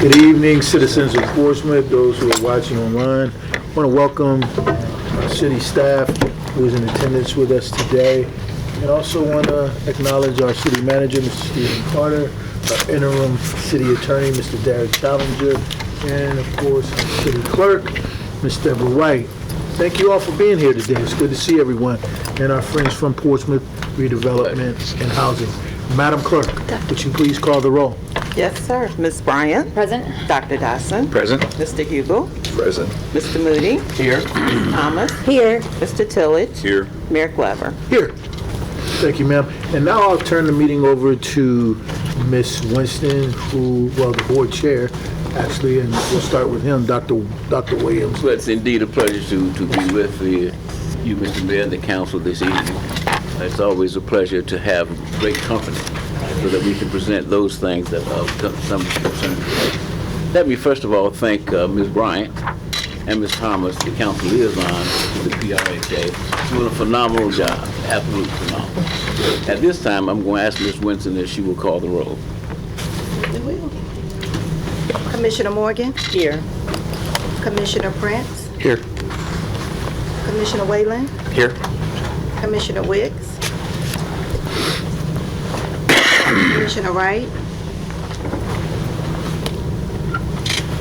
Good evening, citizens of Portsmouth, those who are watching online. I want to welcome our city staff who is in attendance with us today, and also want to acknowledge our city manager, Mr. Stephen Carter, our interim city attorney, Mr. Derek Challenger, and of course, our city clerk, Ms. Deborah Wright. Thank you all for being here today. It's good to see everyone and our friends from Portsmouth Redevelopment and Housing. Madam Clerk, would you please call the roll? Yes, sir. Ms. Bryant. Present. Dr. Dawson. Present. Mr. Hubel. Present. Mr. Moody. Here. Ms. Thomas. Here. Mr. Tillage. Here. Mayor Glover. Here. Thank you, ma'am. And now I'll turn the meeting over to Ms. Winston, the board chair, actually, and we'll start with him, Dr. Williams. Well, it's indeed a pleasure to be with you, Mr. Mayor, and the council this evening. It's always a pleasure to have great company so that we can present those things that are some concern. Let me first of all thank Ms. Bryant and Ms. Thomas, the council liaison to the PRHA, doing a phenomenal job, absolutely phenomenal. At this time, I'm going to ask Ms. Winston if she will call the roll. Commissioner Morgan? Here. Commissioner Prince? Here. Commissioner Wayland? Here. Commissioner Wicks? Commissioner Wright?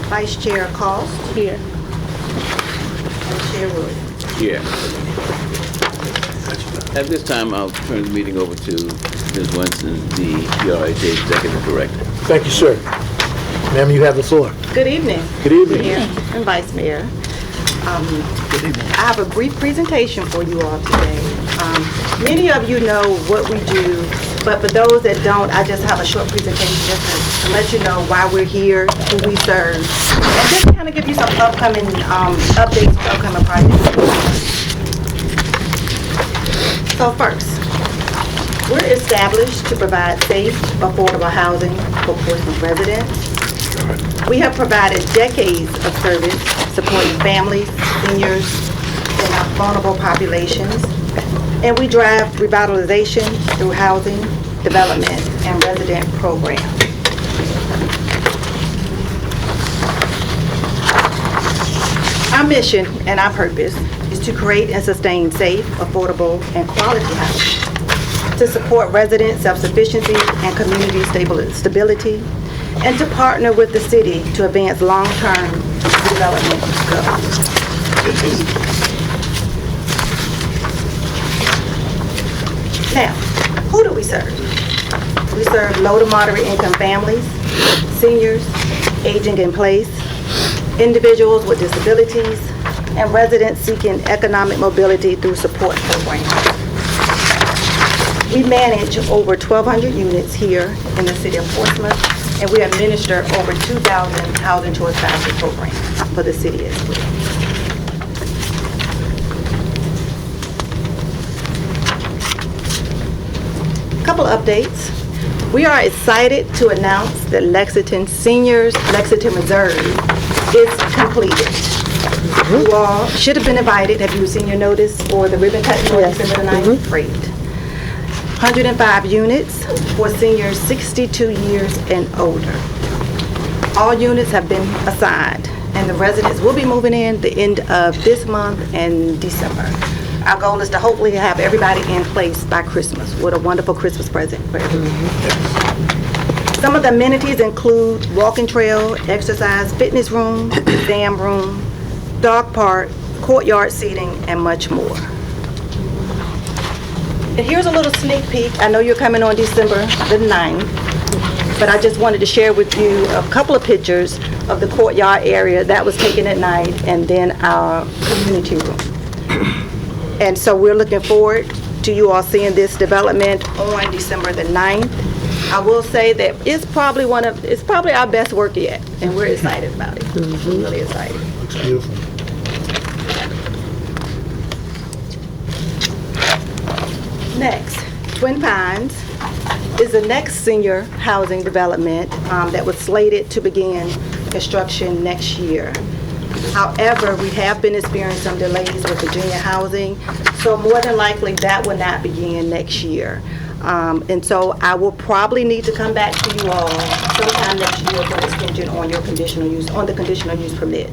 Vice Chair Cost? Here. And Chair Williams. Yeah. At this time, I'll turn the meeting over to Ms. Winston, the PRHA Executive Director. Thank you, sir. Ma'am, you have the floor. Good evening. Good evening. Mayor and Vice Mayor. I have a brief presentation for you all today. Many of you know what we do, but for those that don't, I just have a short presentation just to let you know why we're here, who we serve, and just kind of give you some upcoming updates for upcoming projects. So first, we're established to provide safe, affordable housing for Portsmouth residents. We have provided decades of service supporting families, seniors, and our vulnerable populations. And we drive revitalization through housing, development, and resident programs. Our mission and our purpose is to create and sustain safe, affordable, and quality housing to support resident self-sufficiency and community stability, and to partner with the city to advance long-term development goals. Now, who do we serve? We serve low to moderate income families, seniors, aging in place, individuals with disabilities, and residents seeking economic mobility through support programs. We manage over 1,200 units here in the city of Portsmouth, and we administer over 2,000 housing choice voucher programs for the city as well. Couple updates. We are excited to announce that Lexington Reserve is completed. You all should have been invited. Have you seen your notice for the ribbon cutting on December the 9th? Great. 105 units for seniors 62 years and older. All units have been assigned, and the residents will be moving in the end of this month and December. Our goal is to hopefully have everybody in place by Christmas. What a wonderful Christmas present for everyone. Some of the amenities include walking trail, exercise, fitness room, exam room, dog park, courtyard seating, and much more. And here's a little sneak peek. I know you're coming on December the 9th, but I just wanted to share with you a couple of pictures of the courtyard area that was taken at night, and then our community room. And so we're looking forward to you all seeing this development on December the 9th. I will say that it's probably our best work yet, and we're excited about it. We're really excited. Looks beautiful. Next, Twin Pines is the next senior housing development that was slated to begin construction next year. However, we have been experiencing some delays with Virginia housing, so more than likely that will not begin next year. And so I will probably need to come back to you all sometime next year for extension on your conditional use, on the conditional use permit.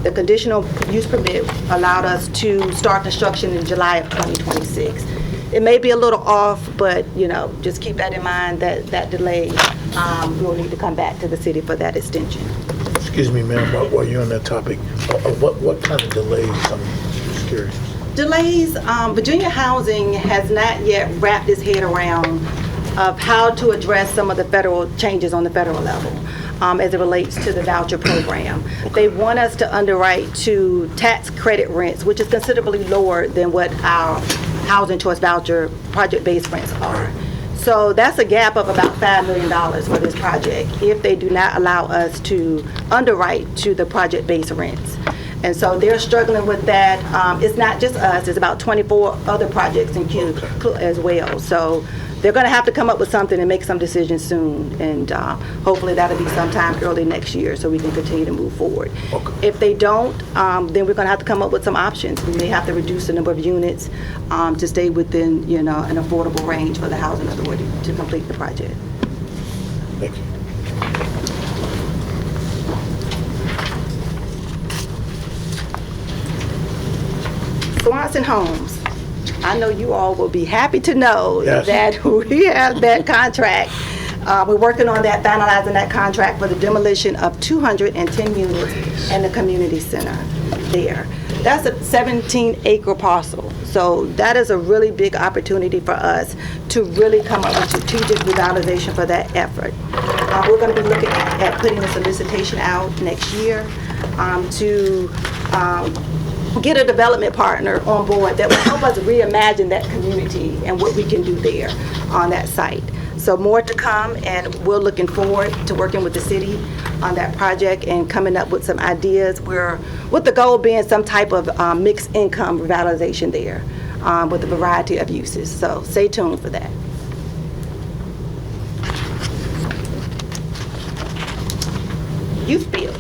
The conditional use permit allowed us to start construction in July of 2026. It may be a little off, but, you know, just keep that in mind, that delay, we'll need to come back to the city for that extension. Excuse me, ma'am, while you're on that topic, what kind of delays? I'm just curious. Delays, Virginia Housing has not yet wrapped its head around of how to address some of the federal changes on the federal level as it relates to the voucher program. They want us to underwrite to tax credit rents, which is considerably lower than what our housing choice voucher project-based rents are. So that's a gap of about $5 million for this project if they do not allow us to underwrite to the project-based rents. And so they're struggling with that. It's not just us, it's about 24 other projects in queue as well. So they're going to have to come up with something and make some decisions soon. And hopefully that'll be sometime early next year so we can continue to move forward. Okay. If they don't, then we're going to have to come up with some options. We may have to reduce the number of units to stay within, you know, an affordable range for the housing authority to complete the project. Thank you. Swanson Homes. I know you all will be happy to know Yes. that we have that contract. We're working on that, finalizing that contract for the demolition of 210 units in the community center there. That's a 17-acre parcel. So that is a really big opportunity for us to really come up with strategic revitalization for that effort. We're going to be looking at putting a solicitation out next year to get a development partner on board that will help us reimagine that community and what we can do there on that site. So more to come, and we're looking forward to working with the city on that project and coming up with some ideas with the goal being some type of mixed income revitalization there with a variety of uses. So stay tuned for that. Youth Build.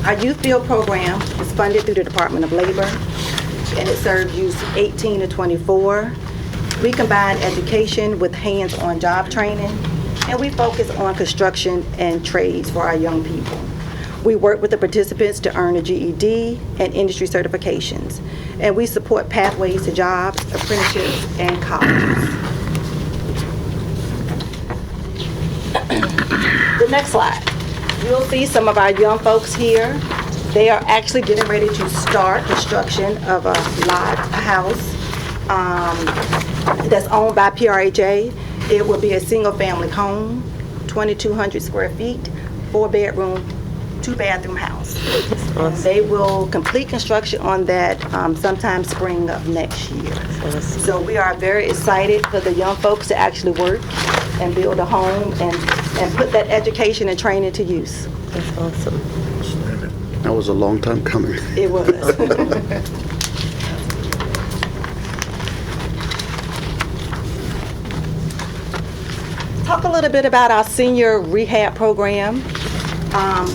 Our Youth Build program is funded through the Department of Labor, and it serves youth 18 to 24. We combine education with hands-on job training, and we focus on construction and trades for our young people. We work with the participants to earn a GED and industry certifications, and we support pathways to jobs, apprenticeships, and colleges. The next slide. You'll see some of our young folks here. They are actually getting ready to start construction of a house that's owned by PRHA. It will be a single-family home, 2,200 square feet, 4-bedroom, 2-bathroom house. And they will complete construction on that sometime spring of next year. So we are very excited for the young folks to actually work and build a home and put that education and training to use. That's awesome. That was a long time coming. It was. Talk a little bit about our senior rehab program.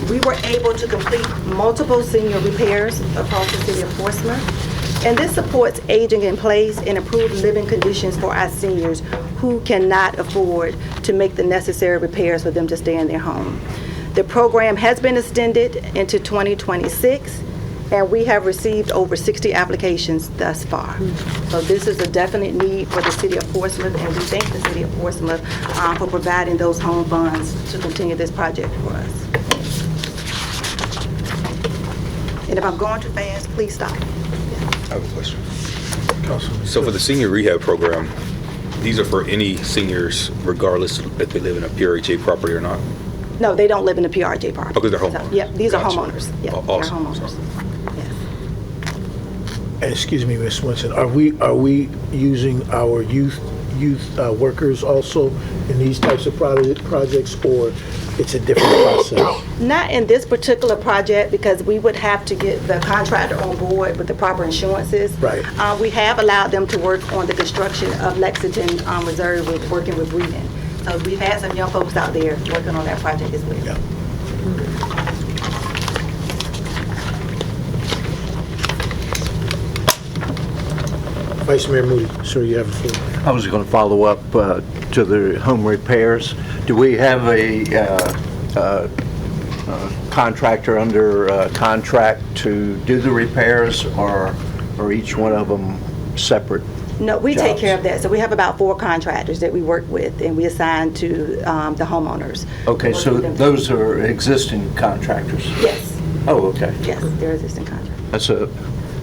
We were able to complete multiple senior repairs across the city of Portsmouth, and this supports aging in place and improved living conditions for our seniors who cannot afford to make the necessary repairs for them to stay in their home. The program has been extended into 2026, and we have received over 60 applications thus far. So this is a definite need for the city of Portsmouth, and we thank the city of Portsmouth for providing those home funds to continue this project for us. And if I'm going too fast, please stop. I have a question. Councilman. So for the senior rehab program, these are for any seniors regardless if they live in a PRHA property or not? No, they don't live in the PRJ property. Oh, 'cause they're homeowners. Yep, these are Gotcha. homeowners. Yep, Oh, they're awesome. homeowners. Yes. Excuse me, Ms. Swenson, are we using our youth workers also in these types of projects, or it's a different process? Not in this particular project, because we would have to get the contractor on board with the proper insurances. Right. We have allowed them to work on the construction of Lexington Reserve, with working with Breeden. So we've had some young folks out there working on that project as well. Yeah. Vice Mayor Moody, sir, you have the floor. I was going to follow up to the home repairs. Do we have a contractor under contract to do the repairs, or each one of them separate? No, we take jobs? care of that. So we have about 4 contractors that we work with, and we assign to the homeowners. Okay, Work so with them. those are existing contractors? Yes, Oh, okay. yes, they're existing contractors.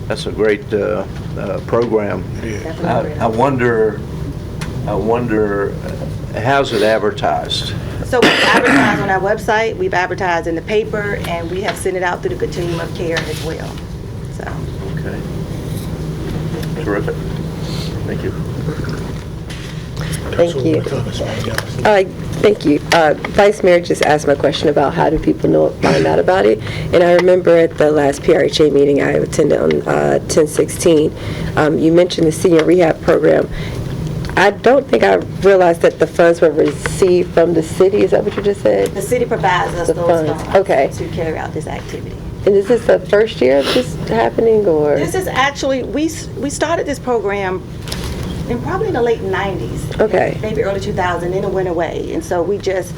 That's a great program. Definitely. I wonder, how's it advertised? So we advertise on our website, we've advertised in the paper, and we have sent it out through the continuum of care as well. So, Okay. Terrific. Thank you. Thank you. Comments, ma'am? Thank you. Vice Mayor just asked my question about how do people find out about it. And I remember at the last PRHA meeting I attended on 10/16, you mentioned the senior rehab program. I don't think I realized that the funds were received from the city. Is that what you just said? the city provides us The those funds, funds okay. to carry out this activity. And is this the first year of this happening, or? This is actually, we started this program probably in the late 90s. Okay. Maybe early 2000, and it went away. And so we just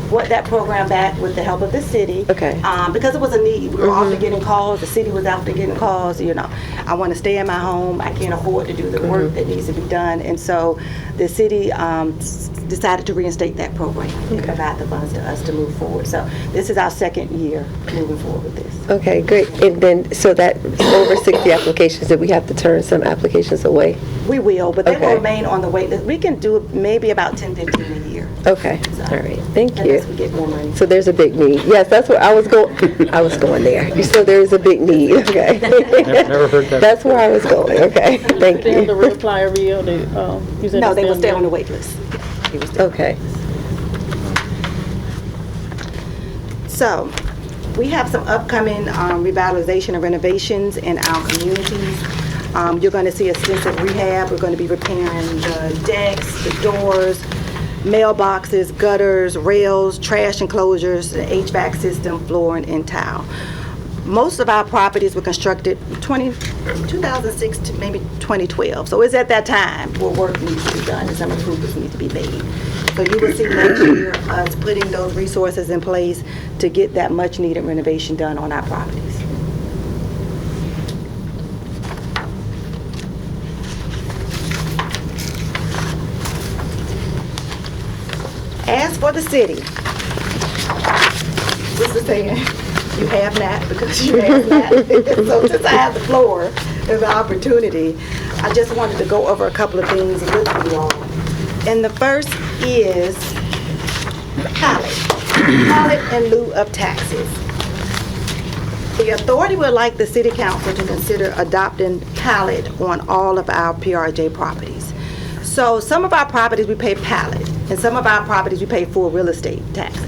brought that program back with the help of the city. Okay. Because it was a need. We were often getting calls. The city was often getting calls, I want to stay in my home. I can't afford to do the work that needs to be done. And so the city decided to reinstate that program and provide the funds to us to move forward. So this is our second year moving forward with this. Okay, great. And then, so that over 60 applications, did we have to turn some applications away? We will, but they will Okay. remain on the wait list. We can do maybe about 10, 15 a year. Okay, all right, thank you. Unless we get more money. So there's a big need. Yes, that's what I was going there. So there is a big need, okay. Never heard that. That's where I was going, okay, thank They have to you. reapply every year, you said No, it's they will down stay there. on the wait list. They will stay. Okay. So, we have some upcoming revitalization and renovations in our communities. You're going to see extensive rehab. We're going to be repairing the decks, the doors, mailboxes, gutters, rails, trash enclosures, the HVAC system, flooring, and tile. Most of our properties were constructed 2006 to maybe 2012. So it's at that time where work needs to be done and some improvements need to be made. So you will see next year us putting those resources in place to get that much needed renovation done on our properties. As for the city, what's the saying? You have not because you have not. So since I have the floor, there's an opportunity. I just wanted to go over a couple of things with you all. And the first is pilot in lieu of taxes. The authority would like the city council to consider adopting pilot on all of our PRJ properties. So some of our properties we pay pilot, and some of our properties we pay full real estate taxes.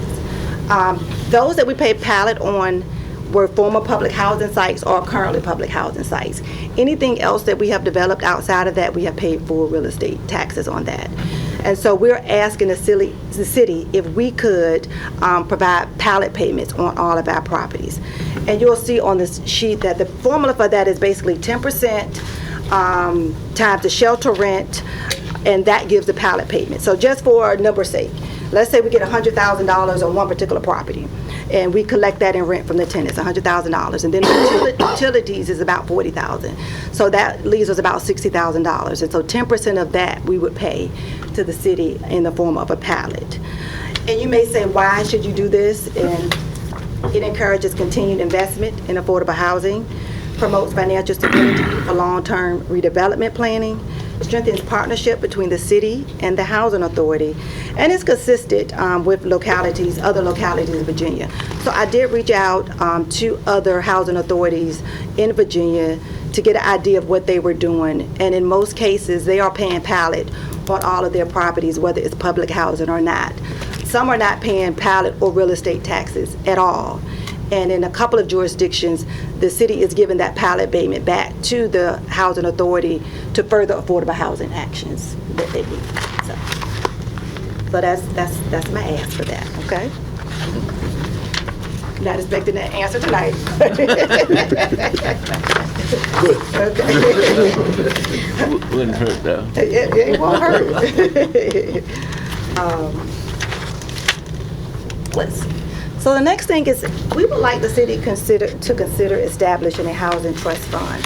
Those that we pay pilot on were former public housing sites or currently public housing sites. Anything else that we have developed outside of that, we have paid full real estate taxes on that. And so we're asking the city if we could provide pallet payments on all of our properties. And you'll see on this sheet that the formula for that is basically 10% times the shelter rent, and that gives the pallet payment. So just for number's sake, let's say we get $100,000 on one particular property, and we collect that in rent from the tenants, $100,000, and then the utilities is about $40,000. So that leaves us about $60,000, and so 10% of that we would pay to the city in the form of a pallet. And you may say, why should you do this? And it encourages continued investment in affordable housing, promotes financial stability for long-term redevelopment planning, strengthens partnership between the city and the housing authority, and is consistent with other localities in Virginia. So I did reach out to other housing authorities in Virginia to get an idea of what they were doing, and in most cases they are paying pallet on all of their properties, whether it's public housing or not. Some are not paying pallet or real estate taxes at all. And in a couple of jurisdictions, the city is giving that pallet payment back to the housing authority to further affordable housing actions that they need. So that's my ask for that, okay? Not expecting that answer tonight. Wouldn't hurt though. It won't hurt. Let's see. So the next thing is, we would like the city to consider establishing a housing trust fund.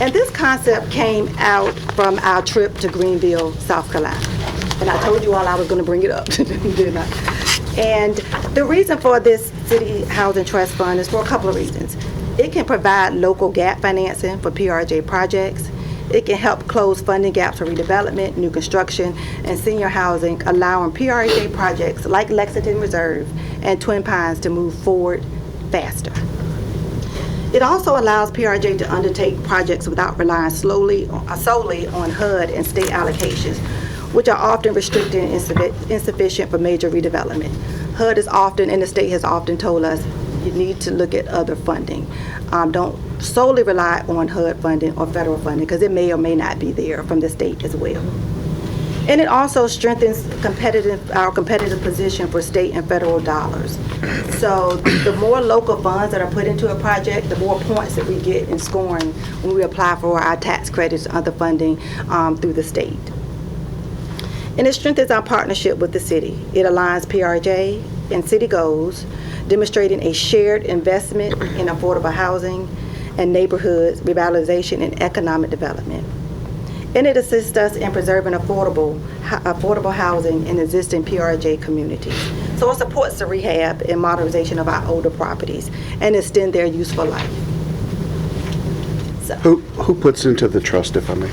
And this concept came out from our trip to Greenville, South Carolina. And I told you all I was going to bring it up, didn't I? And the reason for this city housing trust fund is for a couple of reasons. It can provide local gap financing for PRJ projects. It can help close funding gaps for redevelopment, new construction, and senior housing, allowing PRJ projects like Lexington Reserve and Twin Pines to move forward faster. It also allows PRJ to undertake projects without relying solely on HUD and state allocations, which are often restricted and insufficient for major redevelopment. HUD is often, and the state has often told us, you need to look at other funding. Don't solely rely on HUD funding or federal funding, because it may or may not be there from the state as well. And it also strengthens our competitive position for state and federal dollars. So the more local funds that are put into a project, the more points that we get in scoring when we apply for our tax credits and other funding through the state. And it strengthens our partnership with the city. It aligns PRJ and city goals, demonstrating a shared investment in affordable housing and neighborhoods, revitalization, and economic development. And it assists us in preserving affordable housing in existing PRJ communities. So it supports the rehab and modernization of our older properties and extend their useful life. So Who puts into the trust, if I may?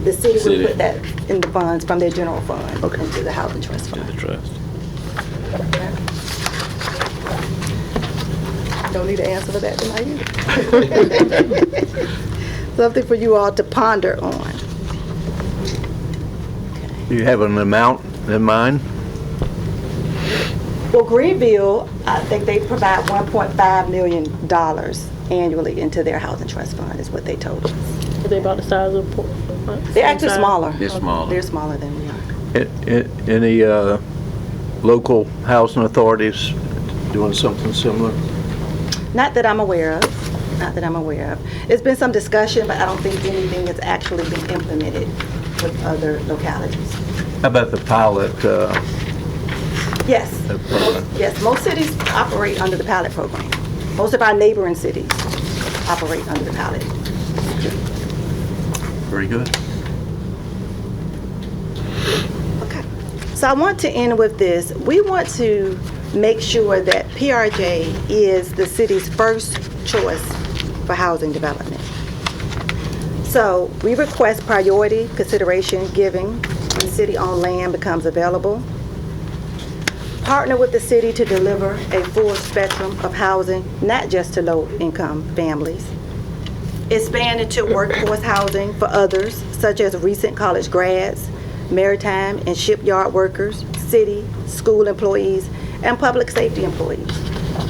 the city City. will put that in the funds from their general fund Okay. into the housing trust To fund. the trust. Don't need an answer for that tonight either. Something for you all to ponder on. Do you have an amount in mind? Well, Greenville, I think they provide $1.5 million annually into their housing trust fund, is what they told us. Are they about the size of Portsmouth? They're actually smaller. They're smaller. They're smaller than we are. Any local housing authorities doing something similar? Not that I'm aware of. Not that I'm aware of. There's been some discussion, but I don't think anything has actually been implemented with other localities. How about the pilot? Yes. program? Yes, most cities operate under the pilot program. Most of our neighboring cities operate under the pilot. Very good. Okay. So I want to end with this. We want to make sure that PRJ is the city's first choice for housing development. So we request priority consideration given when city-owned land becomes available. Partner with the city to deliver a full spectrum of housing, not just to low-income families. Expand into workforce housing for others, such as recent college grads, maritime and shipyard workers, city, school employees, and public safety employees.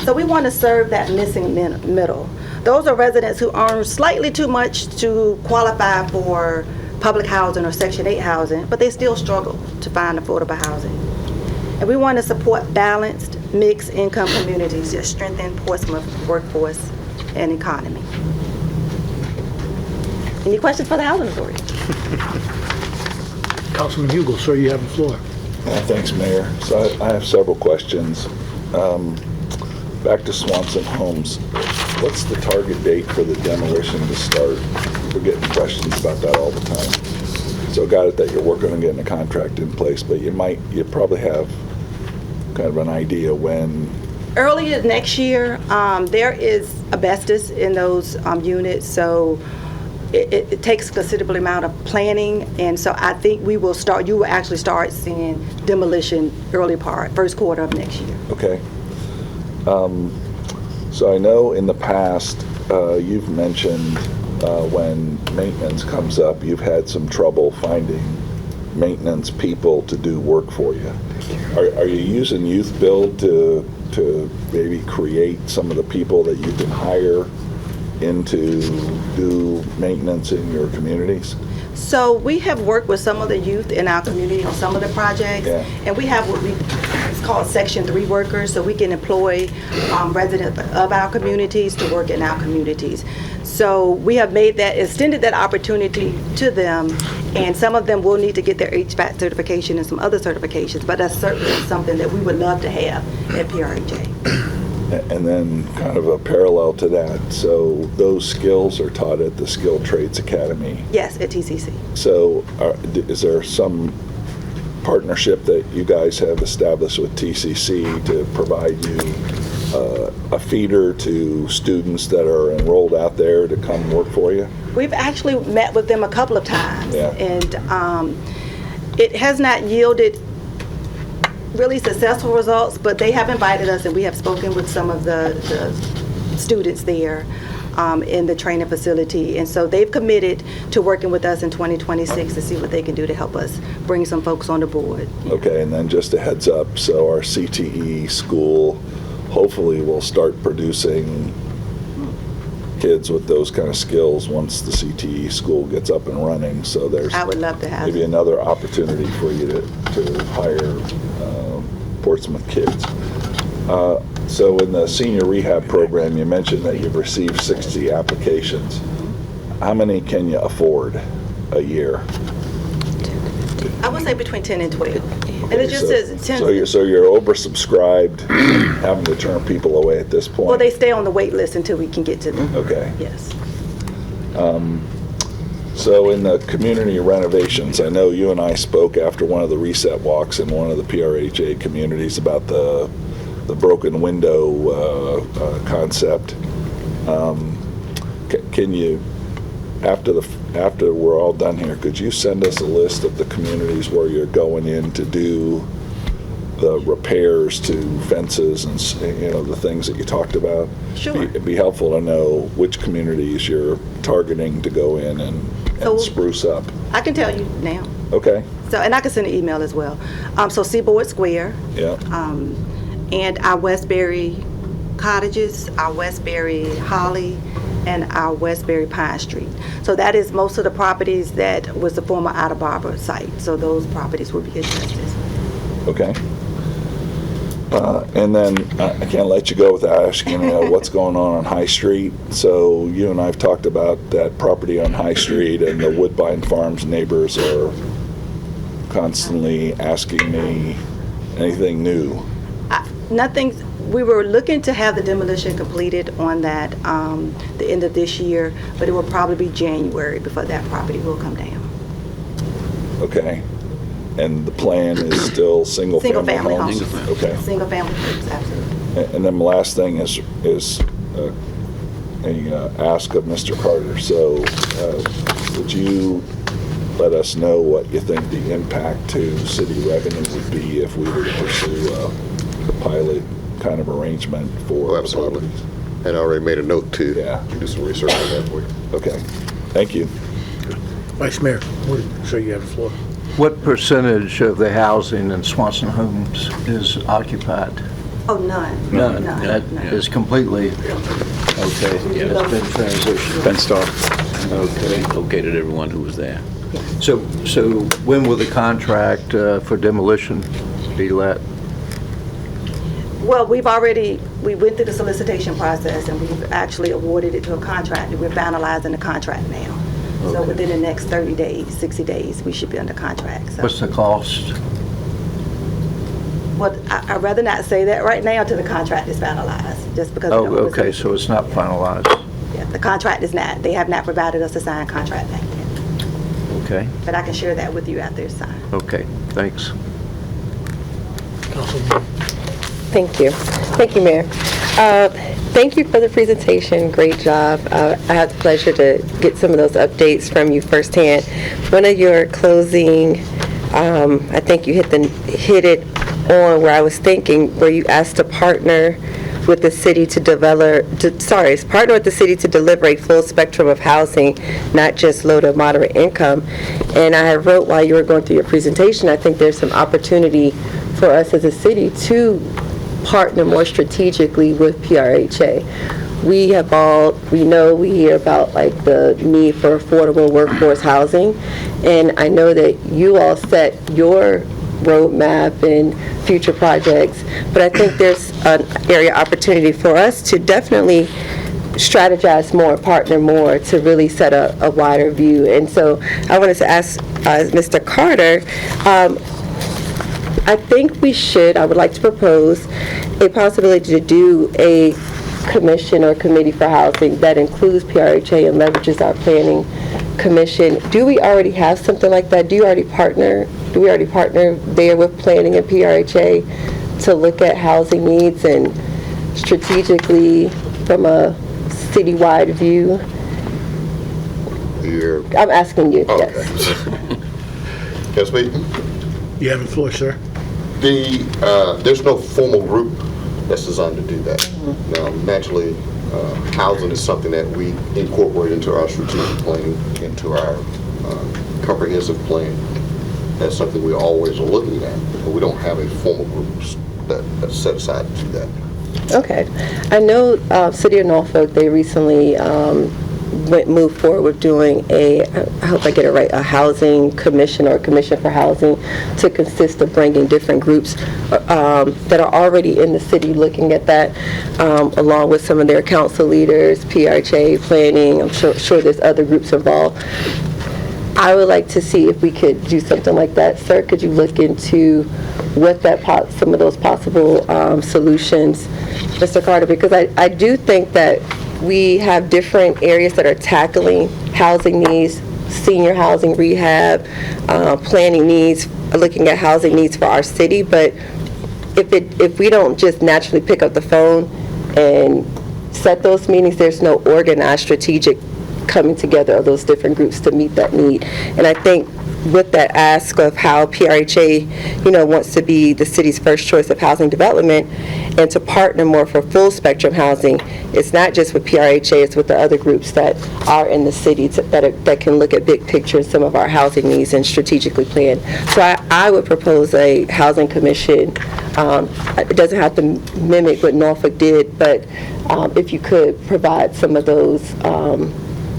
So we want to serve that missing middle. Those are residents who earn slightly too much to qualify for public housing or Section 8 housing, but they still struggle to find affordable housing. And we want to support balanced, mixed income communities that strengthen Portsmouth workforce and economy. Any questions for the Housing Authority? Councilman Hugel, sir, you have the floor. Thanks, Mayor. So I have several questions. Back to Swanson Homes. What's the target date for the demolition to start? We're getting questions about that all the time. So got it that you're working on getting a contract in place, but you probably have kind of an idea when. Earlier next year, there is asbestos in those units, so it takes a considerable amount of planning, and so I think you will actually start seeing demolition first quarter of next year. Okay. So I know in the past, you've mentioned when maintenance comes up, you've had some trouble finding maintenance people to do work for you. Are you using Youth Build to maybe create some of the people that you can hire in to do maintenance in your communities? So we have worked with some of the youth in our community on some of the projects, Yeah. and we have it's called Section 3 workers, so we can employ residents of our communities to work in our communities. So we have extended that opportunity to them, and some of them will need to get their HVAC certification and some other certifications, but that's certainly something that we would love to have at PRHA. And then kind of a parallel to that, so those skills are taught at the Skilled Trades Academy. Yes, at TCC. So is there some partnership that you guys have established with TCC to provide you a feeder to students that are enrolled out there to come work for you? We've actually met with them a couple of times, Yeah. and it has not yielded really successful results, but they have invited us, and we have spoken with some of the students there in the training facility, and so they've committed to working with us in 2026 to see what they can do to help us bring some folks on the board. Okay, and then just a heads up, so our CTE school hopefully will start producing kids with those kind of skills once the CTE school gets up and running, so there's I would love to have maybe another opportunity for you to hire Portsmouth kids. So in the senior rehab program, you mentioned that you've received 60 applications. How many can you afford a year? I would say between 10 and 12. And it just says 10. So you're oversubscribed, having to turn people away at this point? Well, they stay on the wait list until we can get to them. Okay. Yes. So in the community renovations, I know you and I spoke after one of the reset walks in one of the PRHA communities about the broken window concept. Can you, after we're all done here, could you send us a list of the communities where you're going in to do the repairs to fences and the things that you talked about? Sure. It'd be helpful to know which communities you're targeting to go in and spruce up. I can tell you now. Okay. So, and I can send an email as well. So Seaboard Square. Yeah. And our Westbury Cottages, our Westbury Holly, and our Westbury Pine Street. So that is most of the properties that was the former Ida Barber site. So those properties will be addressed as well. Okay. And then I can't let you go without asking what's going on High Street. So you and I have talked about that property on High Street, and the Woodbine Farms neighbors are constantly asking me anything new. Nothing. We were looking to have the demolition completed on that the end of this year, but it will probably be January before that property will come down. Okay. And the plan is still single-family homes? Okay. Single-family homes, absolutely. And then the last thing is a ask of Mr. Carter. So would you let us know what you think the impact to city revenue would be if we were to pursue a pilot kind of arrangement for... Oh, absolutely. And I already made a note to do some research on that for you. Okay. Thank you. Vice Mayor, sure you have the floor. What percentage of the housing in Swanson Homes is occupied? Oh, none. None. None. That is completely, okay, it's been transitioned. Fenced off. Okay. Located everyone who was there. So when will the contract for demolition be let? Well, we went through the solicitation process, and we've actually awarded it to a contractor. We're finalizing the contract now. So Okay. within the next 30 days, 60 days, we should be under contract. So. What's the cost? Well, I'd rather not say that right now until the contract is finalized, just because. Oh, okay, so it's not finalized. Yeah, the contract is not. They have not provided us a signed contract back yet. Okay, But I can share that with you after it's signed. okay, thanks. Councilman. Thank you. Thank you, Mayor. Thank you for the presentation. Great job. I had the pleasure to get some of those updates from you firsthand. One of your closing, I think you hit it on where I was thinking, where you asked to partner with the city to partner with the city to deliver a full spectrum of housing, not just low to moderate income. And I wrote while you were going through your presentation, I think there's some opportunity for us as a city to partner more strategically with PRHA. We hear about like the need for affordable workforce housing, and I know that you all set your roadmap and future projects, but I think there's an area opportunity for us to definitely strategize more, partner more to really set a wider view. And so I wanted to ask Mr. Carter, I think I would like to propose a possibility to do a commission or committee for housing that includes PRHA and leverages our planning commission. Do we already have something like that? Do we already partner there with planning and PRHA to look at housing needs and strategically from a citywide view? I'm asking you, yes. Can I speak? You have the floor, sir. There's no formal group that's designed to do that. Now, naturally, housing is something that we incorporate into our strategic planning, into our comprehensive plan. That's something we always are looking at, but we don't have a formal group that's set aside to do that. Okay. I know City of Norfolk, they recently moved forward with doing I hope I get it right, a housing commission or a commission for housing to consist of bringing different groups that are already in the city looking at that, along with some of their council leaders, PRHA, planning. I'm sure there's other groups involved. I would like to see if we could do something like that. Sir, could you look into what some of those possible solutions, Mr. Carter? Because I do think that we have different areas that are tackling housing needs, senior housing, rehab, planning needs, looking at housing needs for our city. But if we don't just naturally pick up the phone and set those meetings, there's no organized strategic coming together of those different groups to meet that need. And I think with that ask of how PRHA, wants to be the city's first choice of housing development and to partner more for full spectrum housing, it's not just with PRHA, it's with the other groups that are in the city that can look at big picture and some of our housing needs and strategically plan. So I would propose a housing commission. It doesn't have to mimic what Norfolk did, but if you could provide some of those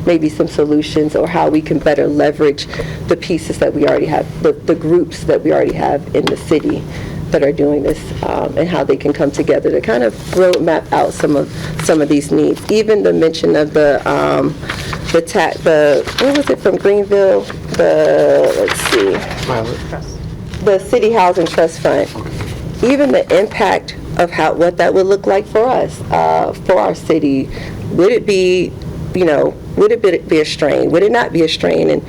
maybe some solutions or how we can better leverage the pieces that we already have, the groups that we already have in the city that are doing this, and how they can come together to kind of roadmap out some of these needs. Even the mention of what was it from Greenville? The City Housing Trust Fund. Even the impact of what that would look like for us, for our city. Would it be would it be a strain? Would it not be a strain? And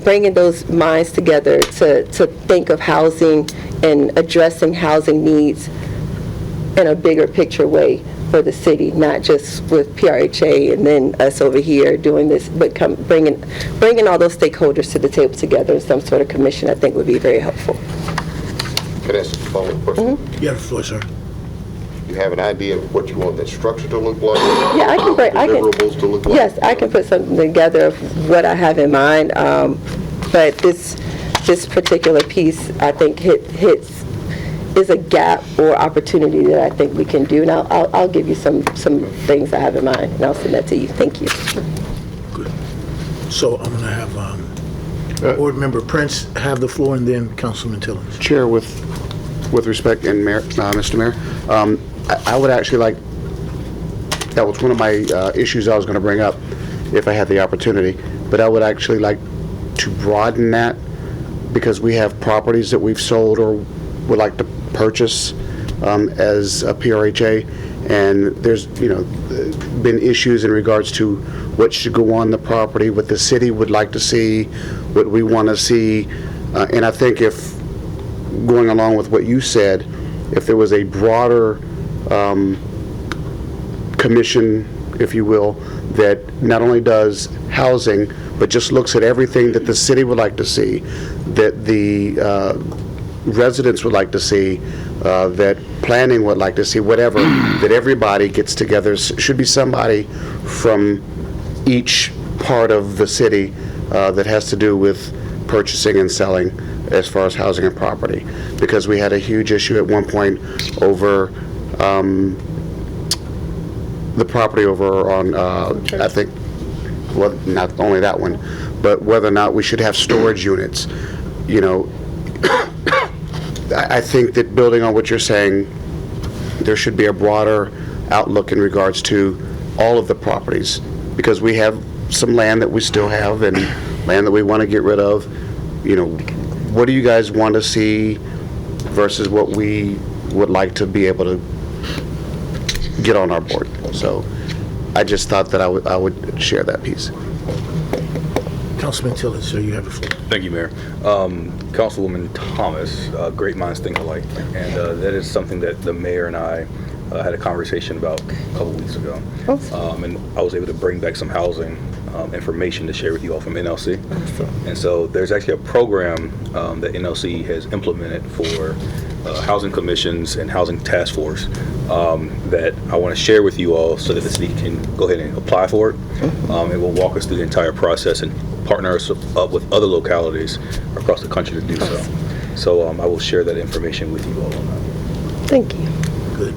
bringing those minds together to think of housing and addressing housing needs in a bigger picture way for the city, not just with PRHA and then us over here doing this, but bringing all those stakeholders to the table together in some sort of commission, I think would be very helpful. Can I ask a follow-up question? You have the floor, sir. You have an idea of what you want that structure to look like? Yeah, I can deliverables to look like? Yes, I can put something together of what I have in mind. But this particular piece, I think, is a gap or opportunity that I think we can do. And I'll give you some things I have in mind, and I'll send that to you. Thank you. Good. So I'm going to have Board Member Prince have the floor, and then Councilman Tillins. Chair, with respect, and Mr. Mayor, I would actually like, that was one of my issues I was going to bring up if I had the opportunity, but I would actually like to broaden that because we have properties that we've sold or would like to purchase as a PRHA, and there's been issues in regards to what should go on the property, what the city would like to see, what we want to see, and I think if going along with what you said, if there was a broader commission, if you will, that not only does housing, but just looks at everything that the city would like to see, that the residents would like to see, that planning would like to see, whatever, that everybody gets together. Should be somebody from each part of the city that has to do with purchasing and selling as far as housing and property, because we had a huge issue at one point over the property over on, I think, well, not only that one, but whether or not we should have storage units. I think that, building on what you're saying, there should be a broader outlook in regards to all of the properties, because we have some land that we still have and land that we want to get rid of. You know, what do you guys want to see versus what we would like to be able to get on our board? So I just thought that I would share that piece. Councilman Tillage, sir, you have the floor. Thank you, Mayor. Councilwoman Thomas, great minds think alike, and that is something that the mayor and I had a conversation about a couple weeks ago. And I was able to bring back some housing information to share with you all from NLC. And so there's actually a program that NLC has implemented for housing commissions and housing task force that I want to share with you all so that the city can go ahead and apply for it. It will walk us through the entire process and partner us up with other localities across the country to do so. So I will share that information with you all on that. Thank you. Good.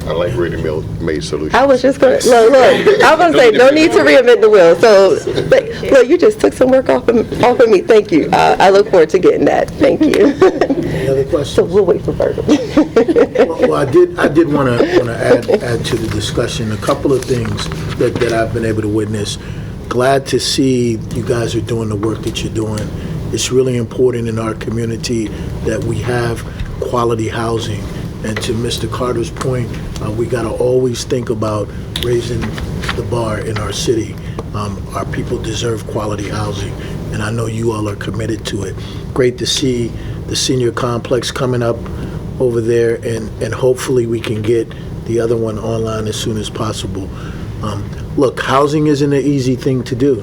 I like ready-made solutions. I was just going to, look, I was going to say, no need to reinvent the wheel. So, but, look, you just took some work off of me. Thank you. I look forward to getting that. Thank you. Any other questions? So we'll wait for Virgil. Well, I did want to add to the discussion a couple of things that I've been able to witness. Glad to see you guys are doing the work that you're doing. It's really important in our community that we have quality housing. And to Mr. Carter's point, we got to always think about raising the bar in our city. Our people deserve quality housing, and I know you all are committed to it. Great to see the senior complex coming up over there, and hopefully we can get the other one online as soon as possible. Look, housing isn't an easy thing to do,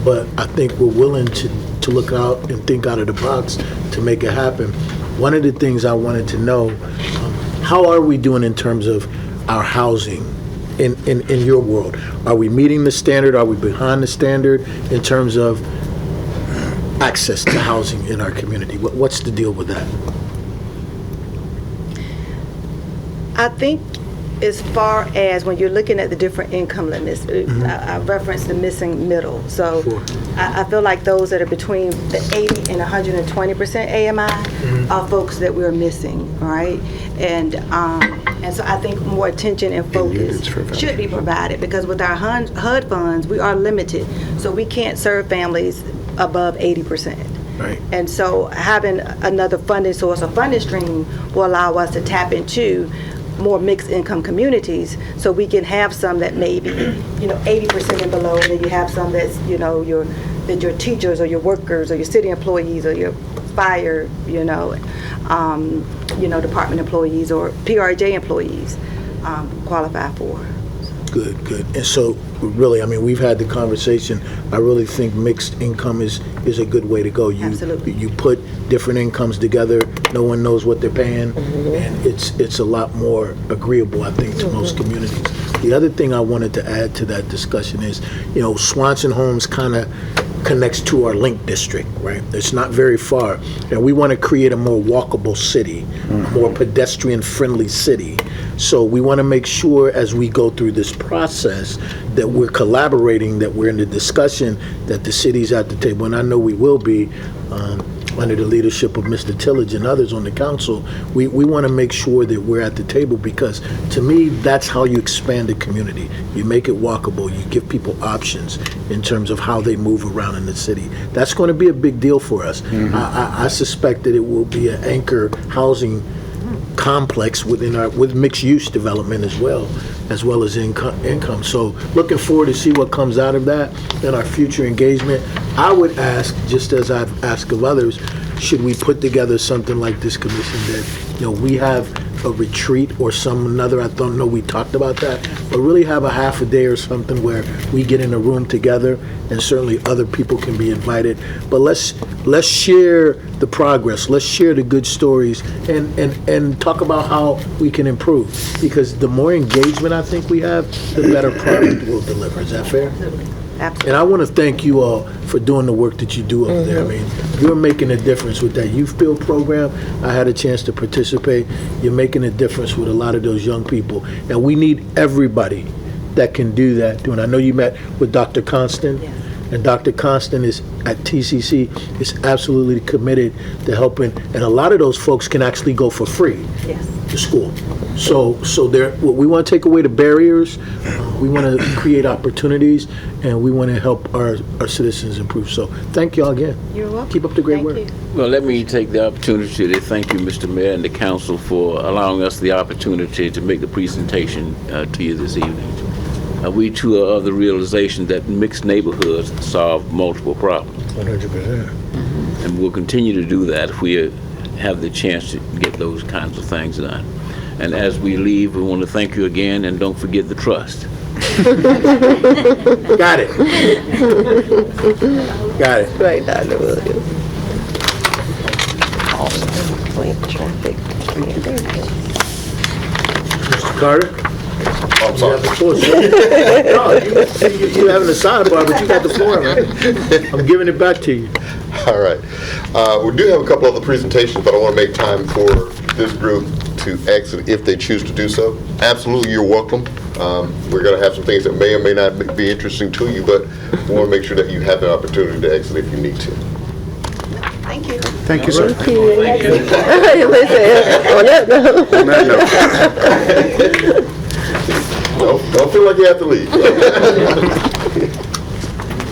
but I think we're willing to look out and think out of the box to make it happen. One of the things I wanted to know, how are we doing in terms of our housing in your world? Are we meeting the standard? Are we behind the standard in terms of access to housing in our community? What's the deal with that? I think as far as when you're looking at the different income limits, I referenced the missing middle. So Sure. I feel like those that are between the 80 and 120% AMI are folks that we're missing, right? And so I think more attention and focus should be provided, because with our HUD funds, we are limited. So we can't serve families above 80%. Right. And so having another funding source or funding stream will allow us to tap into more mixed income communities, so we can have some that may be, 80% and below, and then you have some that's, your teachers or your workers or your city employees or your fire, department employees or PRJ employees qualify for. Good. And so, really, I mean, we've had the conversation. I really think mixed income is a good way to go. Absolutely. You put different incomes together, no one knows what they're paying, and it's a lot more agreeable, I think, to most communities. The other thing I wanted to add to that discussion is, Swanson Homes kind of connects to our Link District, right? It's not very far, and we want to create a more walkable city, a more pedestrian-friendly city. So we want to make sure as we go through this process that we're collaborating, that we're in the discussion, that the city's at the table, and I know we will be under the leadership of Mr. Tillage and others on the council. We want to make sure that we're at the table, because to me, that's how you expand the community. You make it walkable, you give people options in terms of how they move around in the city. That's going to be a big deal for us. I suspect that it will be an anchor housing complex with mixed use development as well as income. So looking forward to see what comes out of that in our future engagement. I would ask, just as I've asked of others, should we put together something like this commission that, we have a retreat or another, I don't know, we talked about that, but really have a half a day or something where we get in a room together, and certainly other people can be invited. But let's share the progress, let's share the good stories, and talk about how we can improve. Because the more engagement I think we have, the better product we'll deliver. Is that fair? Absolutely. And I want to thank you all for doing the work that you do over there. I mean, you're making a difference with that Youth Build program. I had a chance to participate. You're making a difference with a lot of those young people. And we need everybody that can do that. And I know you met with Dr. Constant. Yes. And Dr. Constant is at TCC is absolutely committed to helping. And a lot of those folks can actually go for free Yes. to school. So there, we want to take away the barriers, we want to create opportunities, and we want to help our citizens improve. So thank y'all again. You're welcome. Keep up the great work. Thank you. Well, let me take the opportunity to thank you, Mr. Mayor, and the council for allowing us the opportunity to make the presentation to you this evening. We too are of the realization that mixed neighborhoods solve multiple problems. 100%. And we'll continue to do that if we have the chance to get those kinds of things done. And as we leave, we want to thank you again, and don't forget the trust. Got it. Got it. Right, Dr. Williams. Point traffic. Yeah, there we go. Mr. Carter? I'm You sorry. have the floor, sir. No, you having a sidebar, but you got the floor, man. I'm giving it back to you. All right. We do have a couple other presentations, but I want to make time for this group to exit if they choose to do so. Absolutely, you're welcome. We're going to have some things that may or may not be interesting to you, but we want to make sure that you have the opportunity to exit if you need to. Thank you. Thank you, sir. Listen, on that note. Don't feel like you have to leave.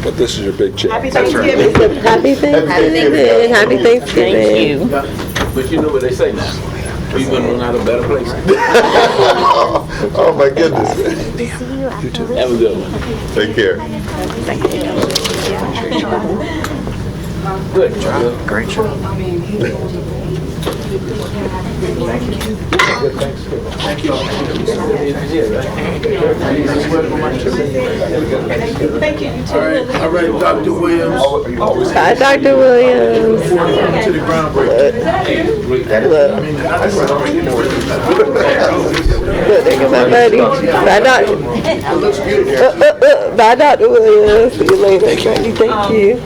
But this is your big chance. Happy Thanksgiving. Happy Thanksgiving. Happy Thanksgiving. Thank you. But you know what they say now. We're going to run out of better places. Oh, my goodness. Have a good one. Take care. Good job. Thank you. You too. All right, Dr. Williams. Bye, Dr. Williams. To the groundbreaking. Look, there goes my buddy. Bye, Dr. Bye, Dr. Williams. See you later. Thank you.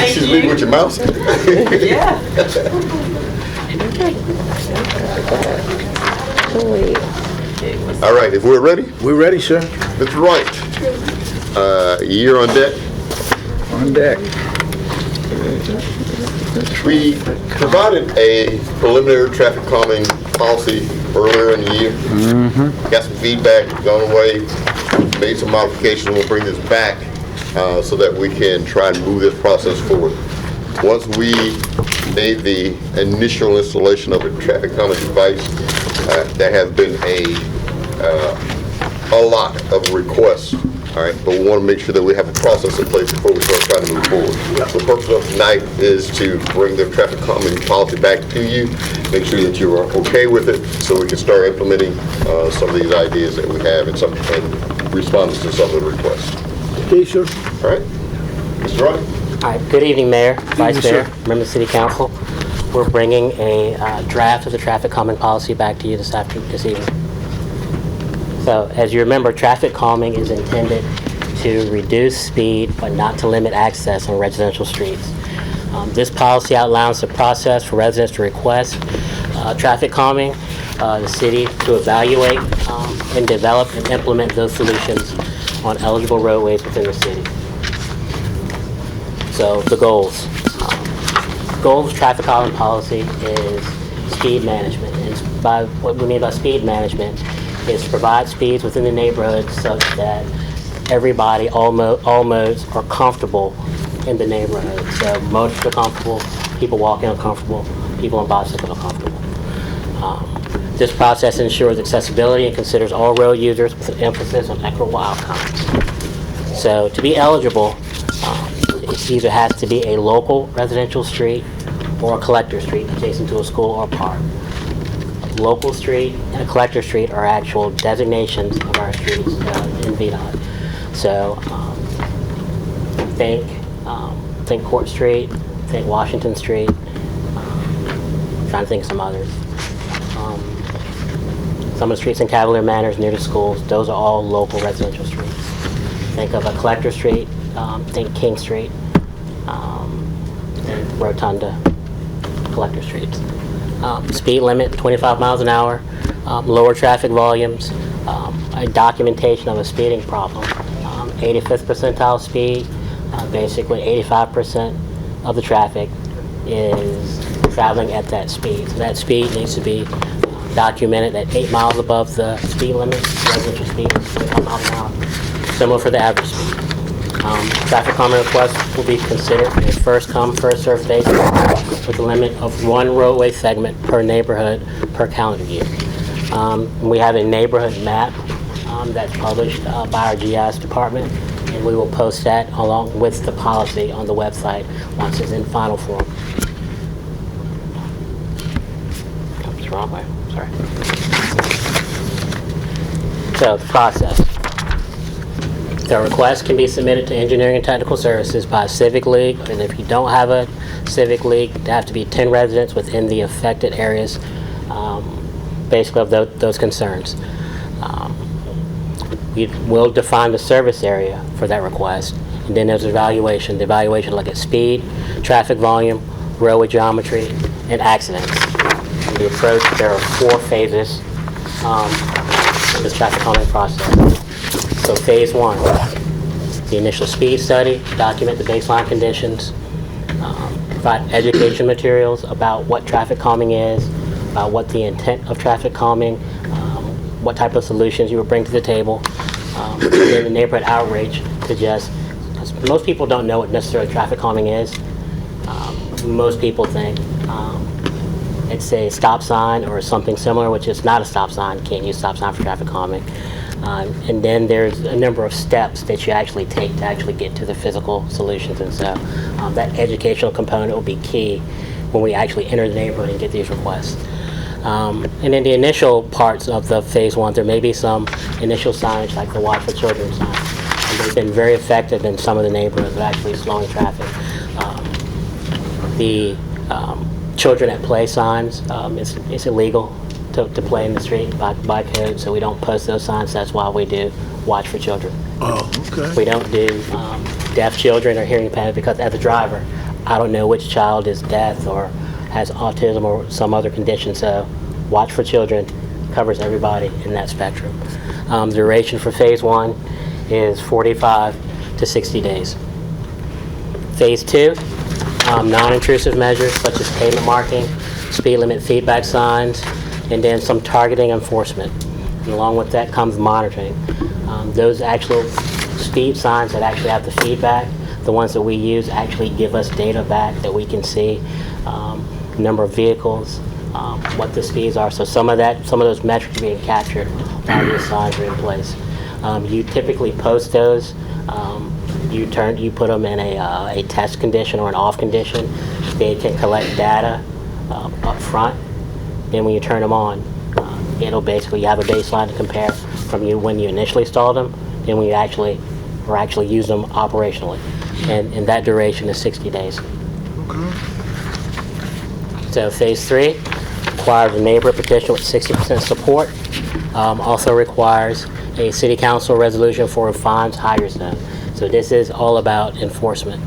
She's leaving with your mouse? All right, if we're ready, We're ready, sir. Mr. Wright, you're on deck. On deck. We provided a preliminary traffic calming policy earlier in the year. Got some feedback, gone away, made some modifications. We'll bring this back so that we can try and move this process forward. Once we made the initial installation of a traffic calming device, there has been a lot of requests. All right, but we want to make sure that we have a process in place before we start trying to move forward. The purpose of tonight is to bring the traffic calming policy back to you, make sure that you are okay with it, so we can start implementing some of these ideas that we have and responses to some of the requests. Okay, sir. All right, Mr. Wright. All right, good evening, Mayor, Vice evening, Mayor, sir. members of City Council. We're bringing a draft of the traffic calming policy back to you this evening. So, as you remember, traffic calming is intended to reduce speed but not to limit access on residential streets. This policy outlines the process for residents to request traffic calming, the city to evaluate and develop and implement those solutions on eligible roadways within the city. So the goals. Goals of traffic calming policy is speed management. And by what we mean by speed management is to provide speeds within the neighborhood such that everybody, all modes are comfortable in the neighborhood. So motorists are comfortable, people walking are comfortable, people on bicycles are comfortable. This process ensures accessibility and considers all road users with an emphasis on equitable outcomes. So to be eligible, it either has to be a local residential street or a collector street adjacent to a school or park. Local street and a collector street are actual designations of our streets in VDOT. So think Court Street, think Washington Street, trying to think of some others. Some of the streets in Cavalier Manors near the schools, those are all local residential streets. Think of a collector street, think King Street, and Rotunda, collector streets. Speed limit, 25 miles an hour, lower traffic volumes, a documentation of a speeding problem 85th percentile speed. Basically, 85% of the traffic is traveling at that speed. So that speed needs to be documented at 8 miles above the speed limit. Residential speed is 25 miles an hour, similar for the average speed. Traffic calming requests will be considered a first come, first served basis with a limit of 1 roadway segment per neighborhood per calendar year. We have a neighborhood map that's published by our GIS department, and we will post that along with the policy on the website once it's in final form. Oops, wrong way, sorry. So, the process. The request can be submitted to Engineering and Technical Services by a civic league, and if you don't have a civic league, there have to be 10 residents within the affected areas, basically of those concerns. We will define the service area for that request, and then there's evaluation. The evaluation will look at speed, traffic volume, roadway geometry, and accidents. In the approach, there are 4 phases of this traffic calming process. So phase 1, the initial speed study, document the baseline conditions, provide education materials about what traffic calming is, about what the intent of traffic calming, what type of solutions you would bring to the table, and then the neighborhood outreach to just, most people don't know what necessarily traffic calming is. Most people think it's a stop sign or something similar, which is not a stop sign. You can't use stop sign for traffic calming. And then there's a number of steps that you actually take to actually get to the physical solutions. And so that educational component will be key when we actually enter the neighborhood and get these requests. And in the initial parts of the phase 1, there may be some initial signage like the Watch for Children sign. And they've been very effective in some of the neighborhoods of actually slowing traffic. The children at play signs, it's illegal to play in the street by code, so we don't post those signs. That's why we do Watch for Children. Oh, okay. We don't do deaf children or hearing impaired, because as a driver, I don't know which child is deaf or has autism or some other condition, so Watch for Children covers everybody in that spectrum. The duration for phase 1 is 45 to 60 days. Phase 2, non-intrusive measures such as pavement marking, speed limit feedback signs, and then some targeting enforcement. And along with that comes monitoring. Those actual speed signs that actually have the feedback, the ones that we use actually give us data back that we can see, number of vehicles, what the speeds are. So some of those metrics are being captured while the signs are in place. You typically post those. You put them in a test condition or an off condition. They can collect data up front. Then when you turn them on, it'll basically, you have a baseline to compare from when you initially installed them and when you actually use them operationally. And that duration is 60 days. Okay. So phase 3 requires a neighborhood petition with 60% support. Also requires a city council resolution for a fines higher zone. So this is all about enforcement.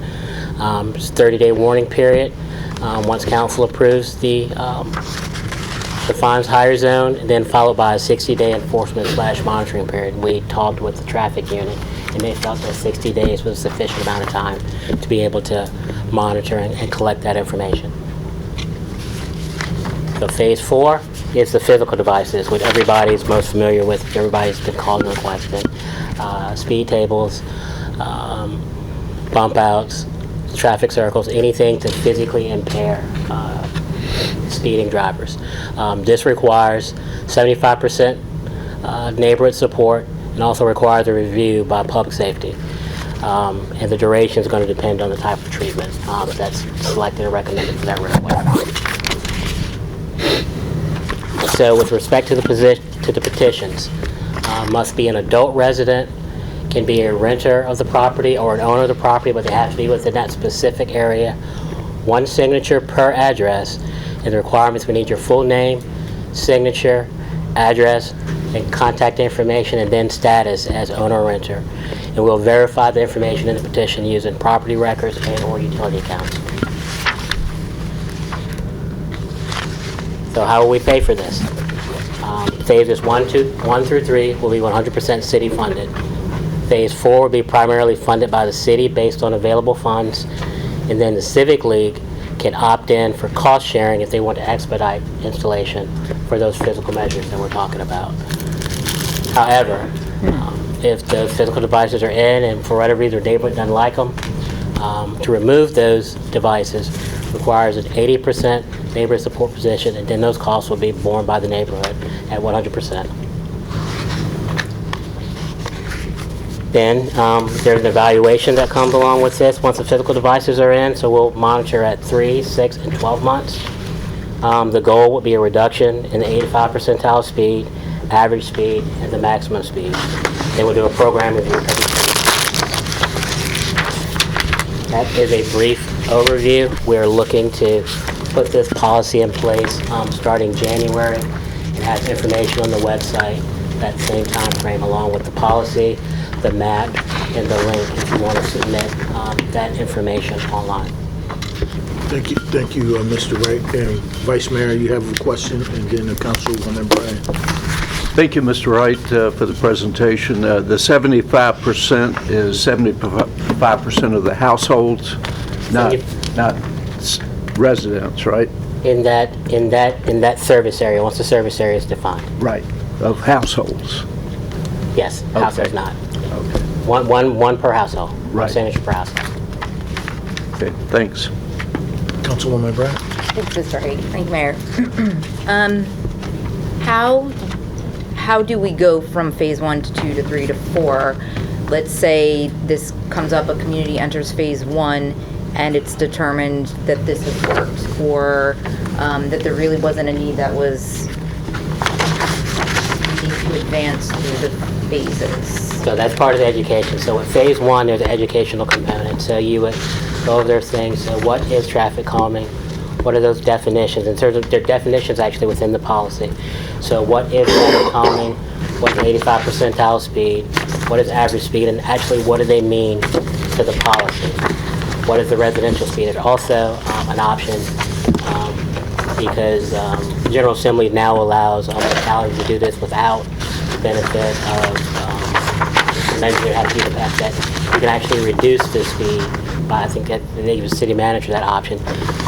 It's a 30-day warning period. Once council approves the fines higher zone, and then followed by a 60-day enforcement / monitoring period. We talked with the traffic unit, and they felt that 60 days was a sufficient amount of time to be able to monitor and collect that information. So phase 4 is the physical devices, which everybody's most familiar with. Everybody's been called and requested. Speed tables, bump outs, traffic circles, anything to physically impair speeding drivers. This requires 75% neighborhood support and also requires a review by public safety. And the duration is going to depend on the type of treatment that's selected and recommended for that roadway. So with respect to the petitions, must be an adult resident, can be a renter of the property or an owner of the property, but they have to be within that specific area. 1 signature per address, and the requirements, we need your full name, signature, address, and contact information, and then status as owner or renter. And we'll verify the information in the petition using property records and or utility accounts. So how will we pay for this? Phases 1 through 3 will be 100% city funded. Phase 4 will be primarily funded by the city based on available funds, and then the Civic League can opt in for cost sharing if they want to expedite installation for those physical measures that we're talking about. However, if the physical devices are in and for whatever reason the neighborhood doesn't like them, to remove those devices requires an 80% neighborhood support position, and then those costs will be borne by the neighborhood at 100%. Then there's an evaluation that comes along with this once the physical devices are in, so we'll monitor at 3, 6, and 12 months. The goal would be a reduction in the 85th percentile speed, average speed, and the maximum speed. They will do a program review every 10 years. That is a brief overview. We're looking to put this policy in place starting January. It has information on the website that same time frame, along with the policy, the map, and the link if you want to submit that information online. Thank you, Mr. Wright. And Vice Mayor, you have a question, and then the Councilwoman Bryant. Thank you, Mr. Wright, for the presentation. The 75% is 75% of the households, not residents, right? In that service area, once the service area is defined. Right, of households. Yes, households Okay. not. Okay. One per household. Right. One signature per household. Okay, thanks. Councilwoman Bryant. Thanks, Mr. Wright. Thank you, Mayor. How do we go from phase 1 to 2 to 3 to 4? Let's say this comes up, a community enters phase 1, and it's determined that this has worked, or that there really wasn't a need that was needing to advance through the phases. So that's part of the education. So with phase 1, there's an educational component. So you would go over those things. So what is traffic calming? What are those definitions? In terms of their definitions actually within the policy. So what is traffic calming? What's the 85th percentile speed? What is average speed? And actually what do they mean to the policy? What is the residential speed? It's also an option because the General Assembly now allows municipalities to do this without the benefit of measures that have to be the fact that you can actually reduce the speed by, I think that they give the city manager that option.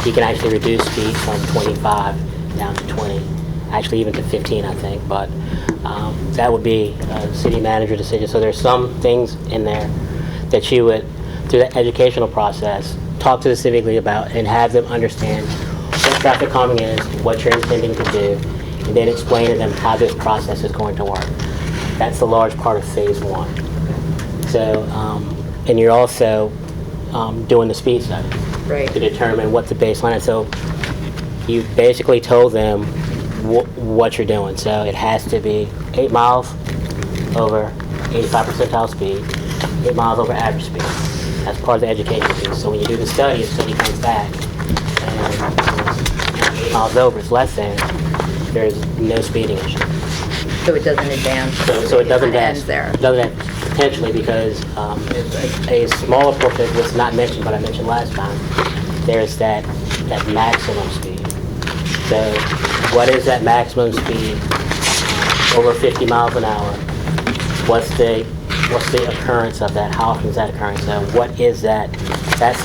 You can actually reduce speed from 25 down to 20, actually even to 15, I think, but that would be a city manager decision. So there's some things in there that you would, through the educational process, talk to the Civic League about and have them understand what traffic calming is, what you're intending to do, and then explain to them how this process is going to work. That's a large part of phase 1. So, and you're also doing the speed study to determine what the baseline is. So you basically told them what you're doing. So it has to be 8 miles over 85th percentile speed, 8 miles over average speed. That's part of the education piece. So when you do the study, if study comes back and 8 miles over is less than, there's no speeding issue. So it doesn't advance. So it doesn't advance. Ends there. It doesn't advance potentially because a smaller portion was not mentioned, but I mentioned last time. There's that maximum speed. So what is that maximum speed over 50 miles an hour? What's the occurrence of that? How often is that occurring? So what is that? That's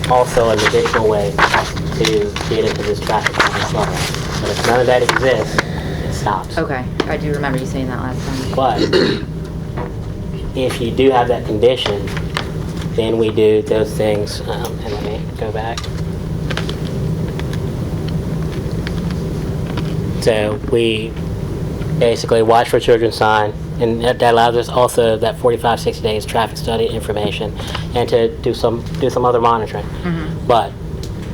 also an additional way to get into this traffic calming level. But if none of that exists, it stops. Okay, I do remember you saying that last time. But if you do have that condition, then we do those things, and let me go back. So we basically watch for children sign, and that allows us also that 45, 60 days traffic study information, and to do some other monitoring. But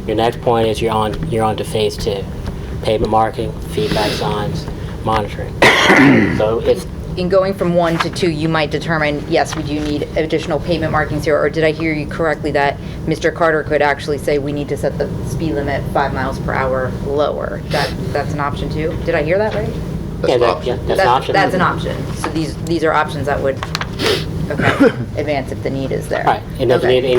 your next point is you're on to phase 2, pavement marking, feedback signs, monitoring. So it's In going from 1 to 2, you might determine, yes, we do need additional pavement markings here, or did I hear you correctly that Mr. Carter could actually say we need to set the speed limit 5 miles per hour lower? That's an option too? Did I hear that right? that's an option. That's an option. So these are options that would, advance if the need is there. Right, and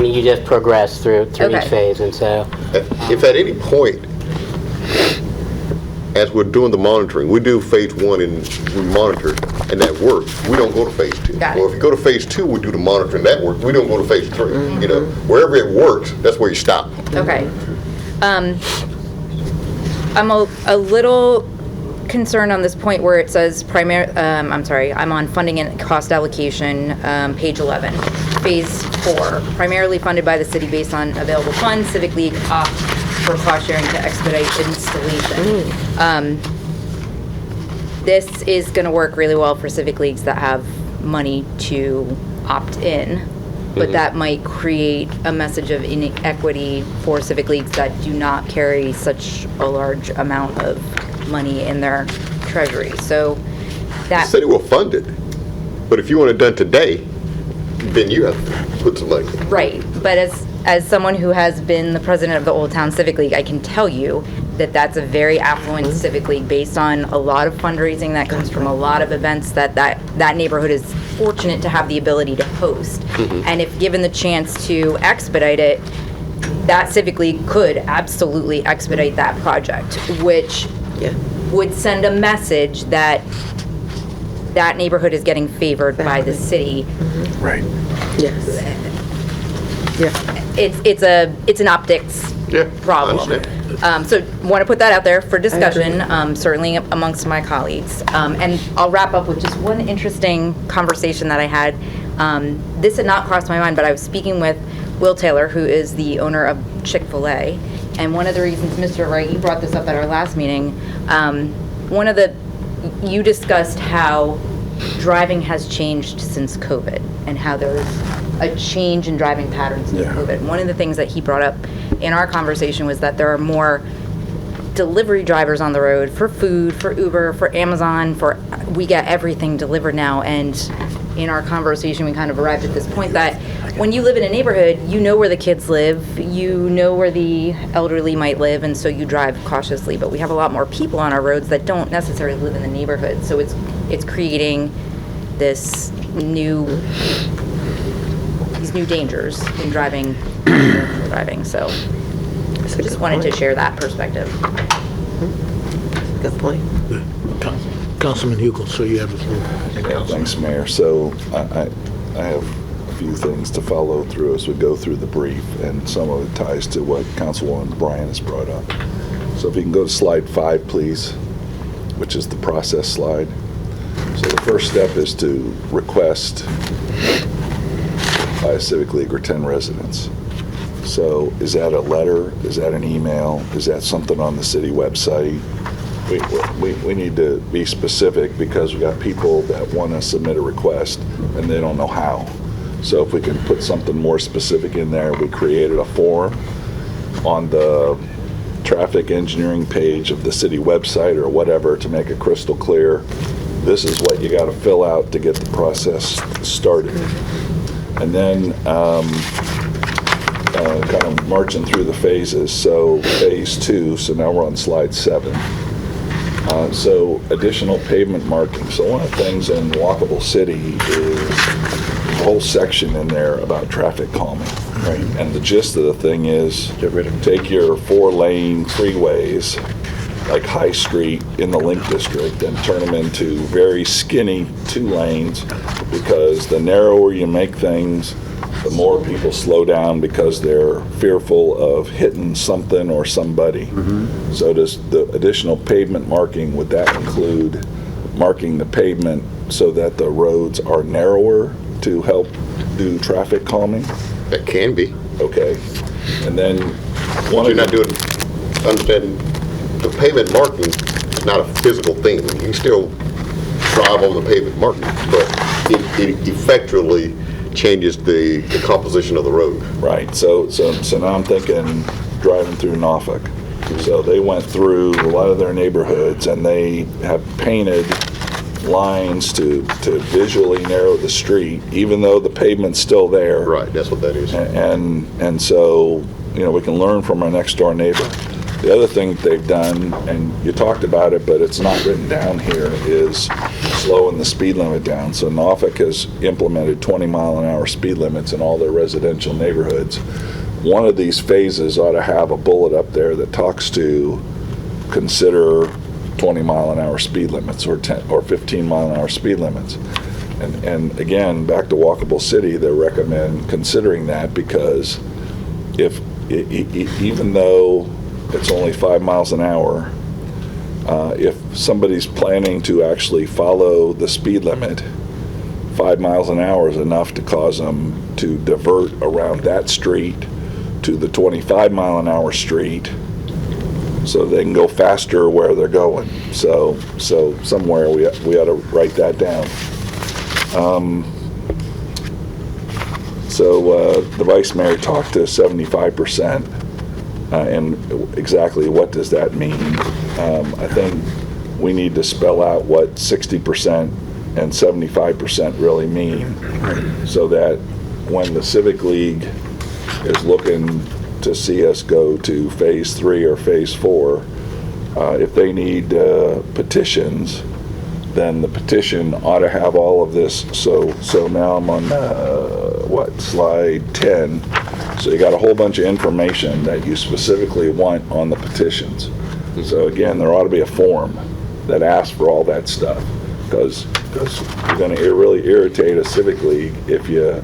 you just progress through each phase, and so If at any point as we're doing the monitoring, we do phase 1 and we monitor, and that works. We don't go to phase 2. Got it. Well, if you go to phase 2, we do the monitoring, that works. We don't go to phase 3. You know, wherever it works, that's where you stop. Okay. I'm a little concerned on this point where it says I'm on funding and cost allocation, page 11. Phase 4, primarily funded by the city based on available funds. Civic League opt for cost sharing to expedite installation. This is going to work really well for civic leagues that have money to opt in, but that might create a message of inequity for civic leagues that do not carry such a large amount of money in their treasury. So The that city will fund it, but if you want it done today, then you have to put some money. right, but as someone who has been the president of the Old Town Civic League, I can tell you that that's a very affluent civic league based on a lot of fundraising that comes from a lot of events that neighborhood is fortunate to have the ability to host. And if given the chance to expedite it, that civic league could absolutely expedite that project, which would send a message that that neighborhood is getting favored by the city. Right. Yes. It's an optics problem. I understand. So want to put that out there for discussion, certainly amongst my colleagues. And I'll wrap up with just one interesting conversation that I had. This had not crossed my mind, but I was speaking with Will Taylor, who is the owner of Chick-fil-A. And one of the reasons, Mr. Wright, you brought this up at our last meeting, you discussed how driving has changed since COVID and how there's a change in driving patterns since COVID. One of the things that he brought up in our conversation was that there are more delivery drivers on the road for food, for Uber, for Amazon, we get everything delivered now. And in our conversation, we kind of arrived at this point that when you live in a neighborhood, you know where the kids live, you know where the elderly might live, and so you drive cautiously. But we have a lot more people on our roads that don't necessarily live in the neighborhood. So it's creating these new dangers in driving. So just wanted to share that perspective. Good point. Councilman Hugel, so you have the floor. Yeah, thanks, Mayor. So I have a few things to follow through as we go through the brief, and some of it ties to what Councilwoman Bryan has brought up. So if you can go to slide 5, please, which is the process slide. So the first step is to request by a Civic League or 10 residents. So is that a letter? Is that an email? Is that something on the city website? We need to be specific because we got people that want to submit a request and they don't know how. So if we can put something more specific in there, we created a form on the traffic engineering page of the city website or whatever to make it crystal clear. This is what you got to fill out to get the process started. And then kind of marching through the phases. So phase 2, so now we're on slide 7. So additional pavement marking. So one of the things in Walkable City is a whole section in there about traffic calming. Right. And the gist of the thing is take your 4-lane freeways like High Street in the Link District and turn them into very skinny 2 lanes, because the narrower you make things, the more people slow down because they're fearful of hitting something or somebody. So does the additional pavement marking, would that include marking the pavement so that the roads are narrower to help do traffic calming? That can be. Okay. And then You're not doing, understanding, the pavement marking is not a physical thing. You can still drive on the pavement marking, but it effectually changes the composition of the road. Right. So now I'm thinking driving through Norfolk. So they went through a lot of their neighborhoods and they have painted lines to visually narrow the street, even though the pavement's still there. Right. That's what that is. And so, we can learn from our next door neighbor. The other thing they've done, and you talked about it, but it's not written down here, is slowing the speed limit down. So Norfolk has implemented 20-mile-an-hour speed limits in all their residential neighborhoods. One of these phases ought to have a bullet up there that talks to consider 20-mile-an-hour speed limits or 10 or 15-mile-an-hour speed limits. And again, back to walkable city, they recommend considering that, because if even though it's only 5 miles an hour, if somebody's planning to actually follow the speed limit, 5 miles an hour is enough to cause them to divert around that street to the 25-mile-an-hour street, so they can go faster where they're going. So somewhere we ought to write that down. The Vice Mayor talked to 75%, and exactly what does that mean? I think we need to spell out what 60% and 75% really mean, so that when the Civic League is looking to see us go to Phase 3 or Phase 4, if they need petitions, then the petition ought to have all of this. So now I'm on, slide 10. So you got a whole bunch of information that you specifically want on the petitions. So again, there ought to be a form that asks for all that stuff, because you're going to really irritate a Civic League if you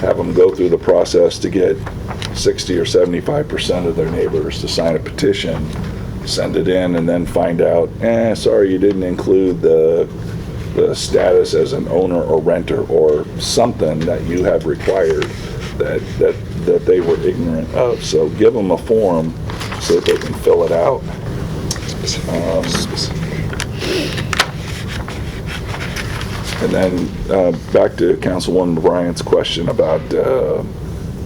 have them go through the process to get 60 or 75% of their neighbors to sign a petition, send it in, and then find out, sorry, you didn't include the status as an owner or renter or something that you have required that they were ignorant of. So give them a form so that they can fill it out. And then back to Councilwoman Bryant's question about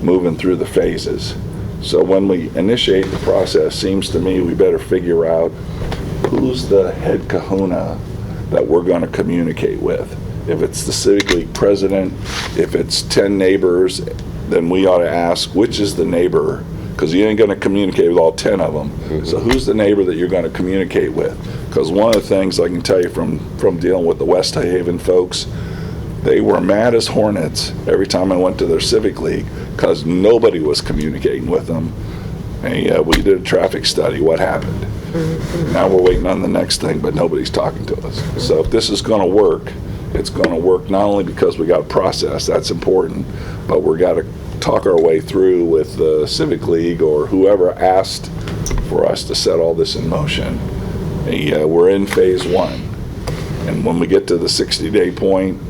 moving through the phases. So when we initiate the process, seems to me we better figure out who's the head kahuna that we're going to communicate with. If it's the Civic League president, if it's 10 neighbors, then we ought to ask which is the neighbor, because you ain't going to communicate with all 10 of them. Mm-hmm. So who's the neighbor that you're going to communicate with? Because one of the things I can tell you from dealing with the West Haven folks, they were mad as hornets every time I went to their Civic League, because nobody was communicating with them. And we did a traffic study. What happened? Mm-hmm. Now we're waiting on the next thing, but nobody's talking to us. So if this is going to work, it's going to work not only because we got a process, that's important, but we got to talk our way through with the Civic League or whoever asked for us to set all this in motion. We're in Phase 1. And when we get to the 60-day point,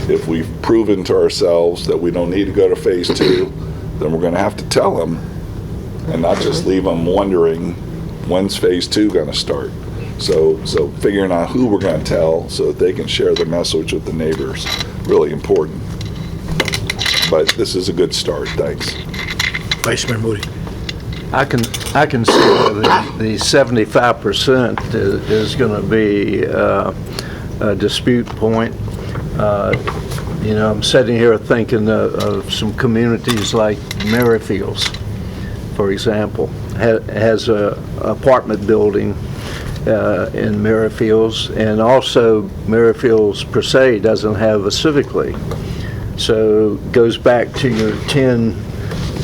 if we've proven to ourselves that we don't need to go to Phase 2, then we're going to have to tell them and not just leave them wondering when's Phase 2 going to start. So figuring out who we're going to tell so that they can share the message with the neighbors, really important. But this is a good start. Thanks. Vice Mayor Moody. I can see the 75% is going to be a dispute point. I'm sitting here thinking of some communities like Merrifields, for example, has a apartment building in Merrifields, and also Merrifields per se doesn't have a Civic League. So it goes back to your 10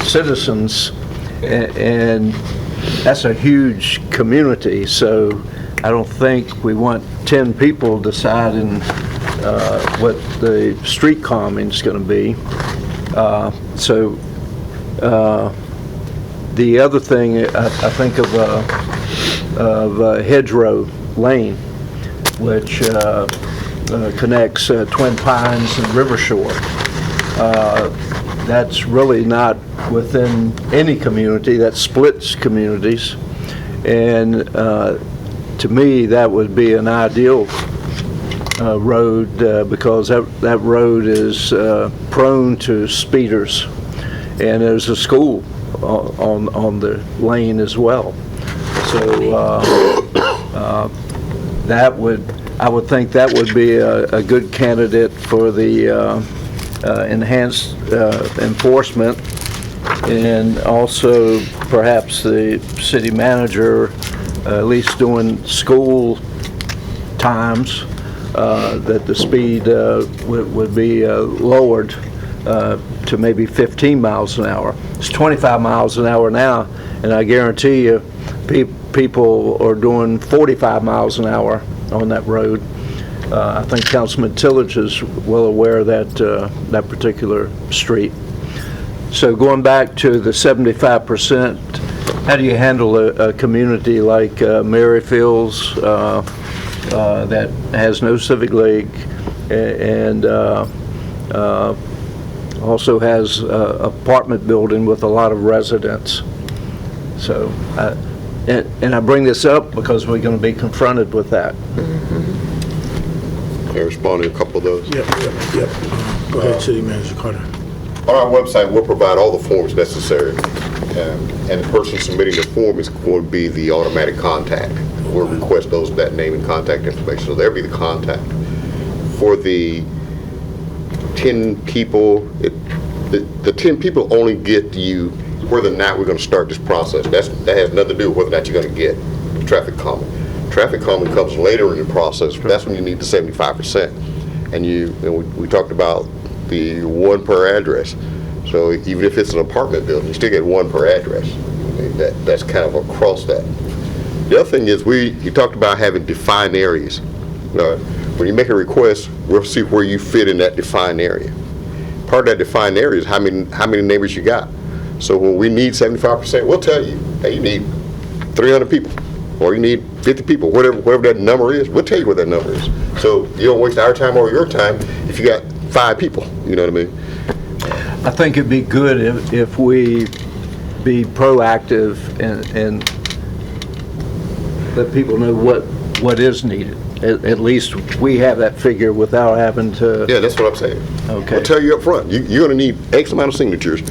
citizens, and that's a huge community. So I don't think we want 10 people deciding what the street calming is going to be. The other thing I think of Hedgerow Lane, which connects Twin Pines and River Shore. That's really not within any community. That splits communities, and to me that would be an ideal road because that road is prone to speeders, and there's a school on the lane as well. So I would think that would be a good candidate for the enhanced enforcement, and also perhaps the city manager at least doing school times that the speed would be lowered to maybe 15 miles an hour. It's 25 miles an hour now, and I guarantee you people are doing 45 miles an hour on that road. I think Councilman Tillage is well aware of that particular street. So going back to the 75%, how do you handle a community like Maryfields that has no civic league and also has an apartment building with a lot of residents? So, and I bring this up because we're going to be confronted with that. Can I respond to a couple of those? Yep. Go ahead, City Manager Carter. On our website, we'll provide all the forms necessary, and the person submitting the form is going to be the automatic contact. We'll request that name and contact information, so they'll be the contact. For the 10 people, the 10 people only get you whether or not we're going to start this process. That has nothing to do with whether or not you're going to get traffic calming. Traffic calming comes later in the process. That's when you need the 75%. And we talked about the one per address. So even if it's an apartment building, you still get one per address. That's kind of across that. The other thing is you talked about having defined areas. When you make a request, we'll see where you fit in that defined area. Part of that defined area is how many neighbors you got. So when we need 75%, we'll tell you, hey, you need 300 people, or you need 50 people, whatever that number is, we'll tell you what that number is. So you don't waste our time or your time if you got 5 people, you know what I mean? I think it'd be good if we be proactive and let people know what is needed. At least we have that figure without having to... Yeah, that's what I'm saying. Okay. We'll tell you up front, you're going to need X amount of signatures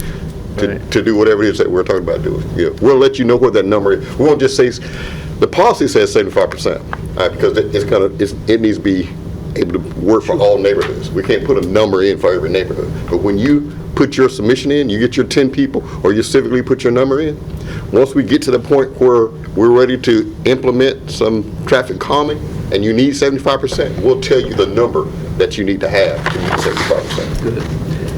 to do whatever it is that we're talking about doing. Yeah, we'll let you know what that number is. We won't just say, the policy says 75%, because it needs to be able to work for all neighborhoods. We can't put a number in for every neighborhood. But when you put your submission in, you get your 10 people, or you civically put your number in, once we get to the point where we're ready to implement some traffic calming, and you need 75%, we'll tell you the number that you need to have to meet 75%. Good.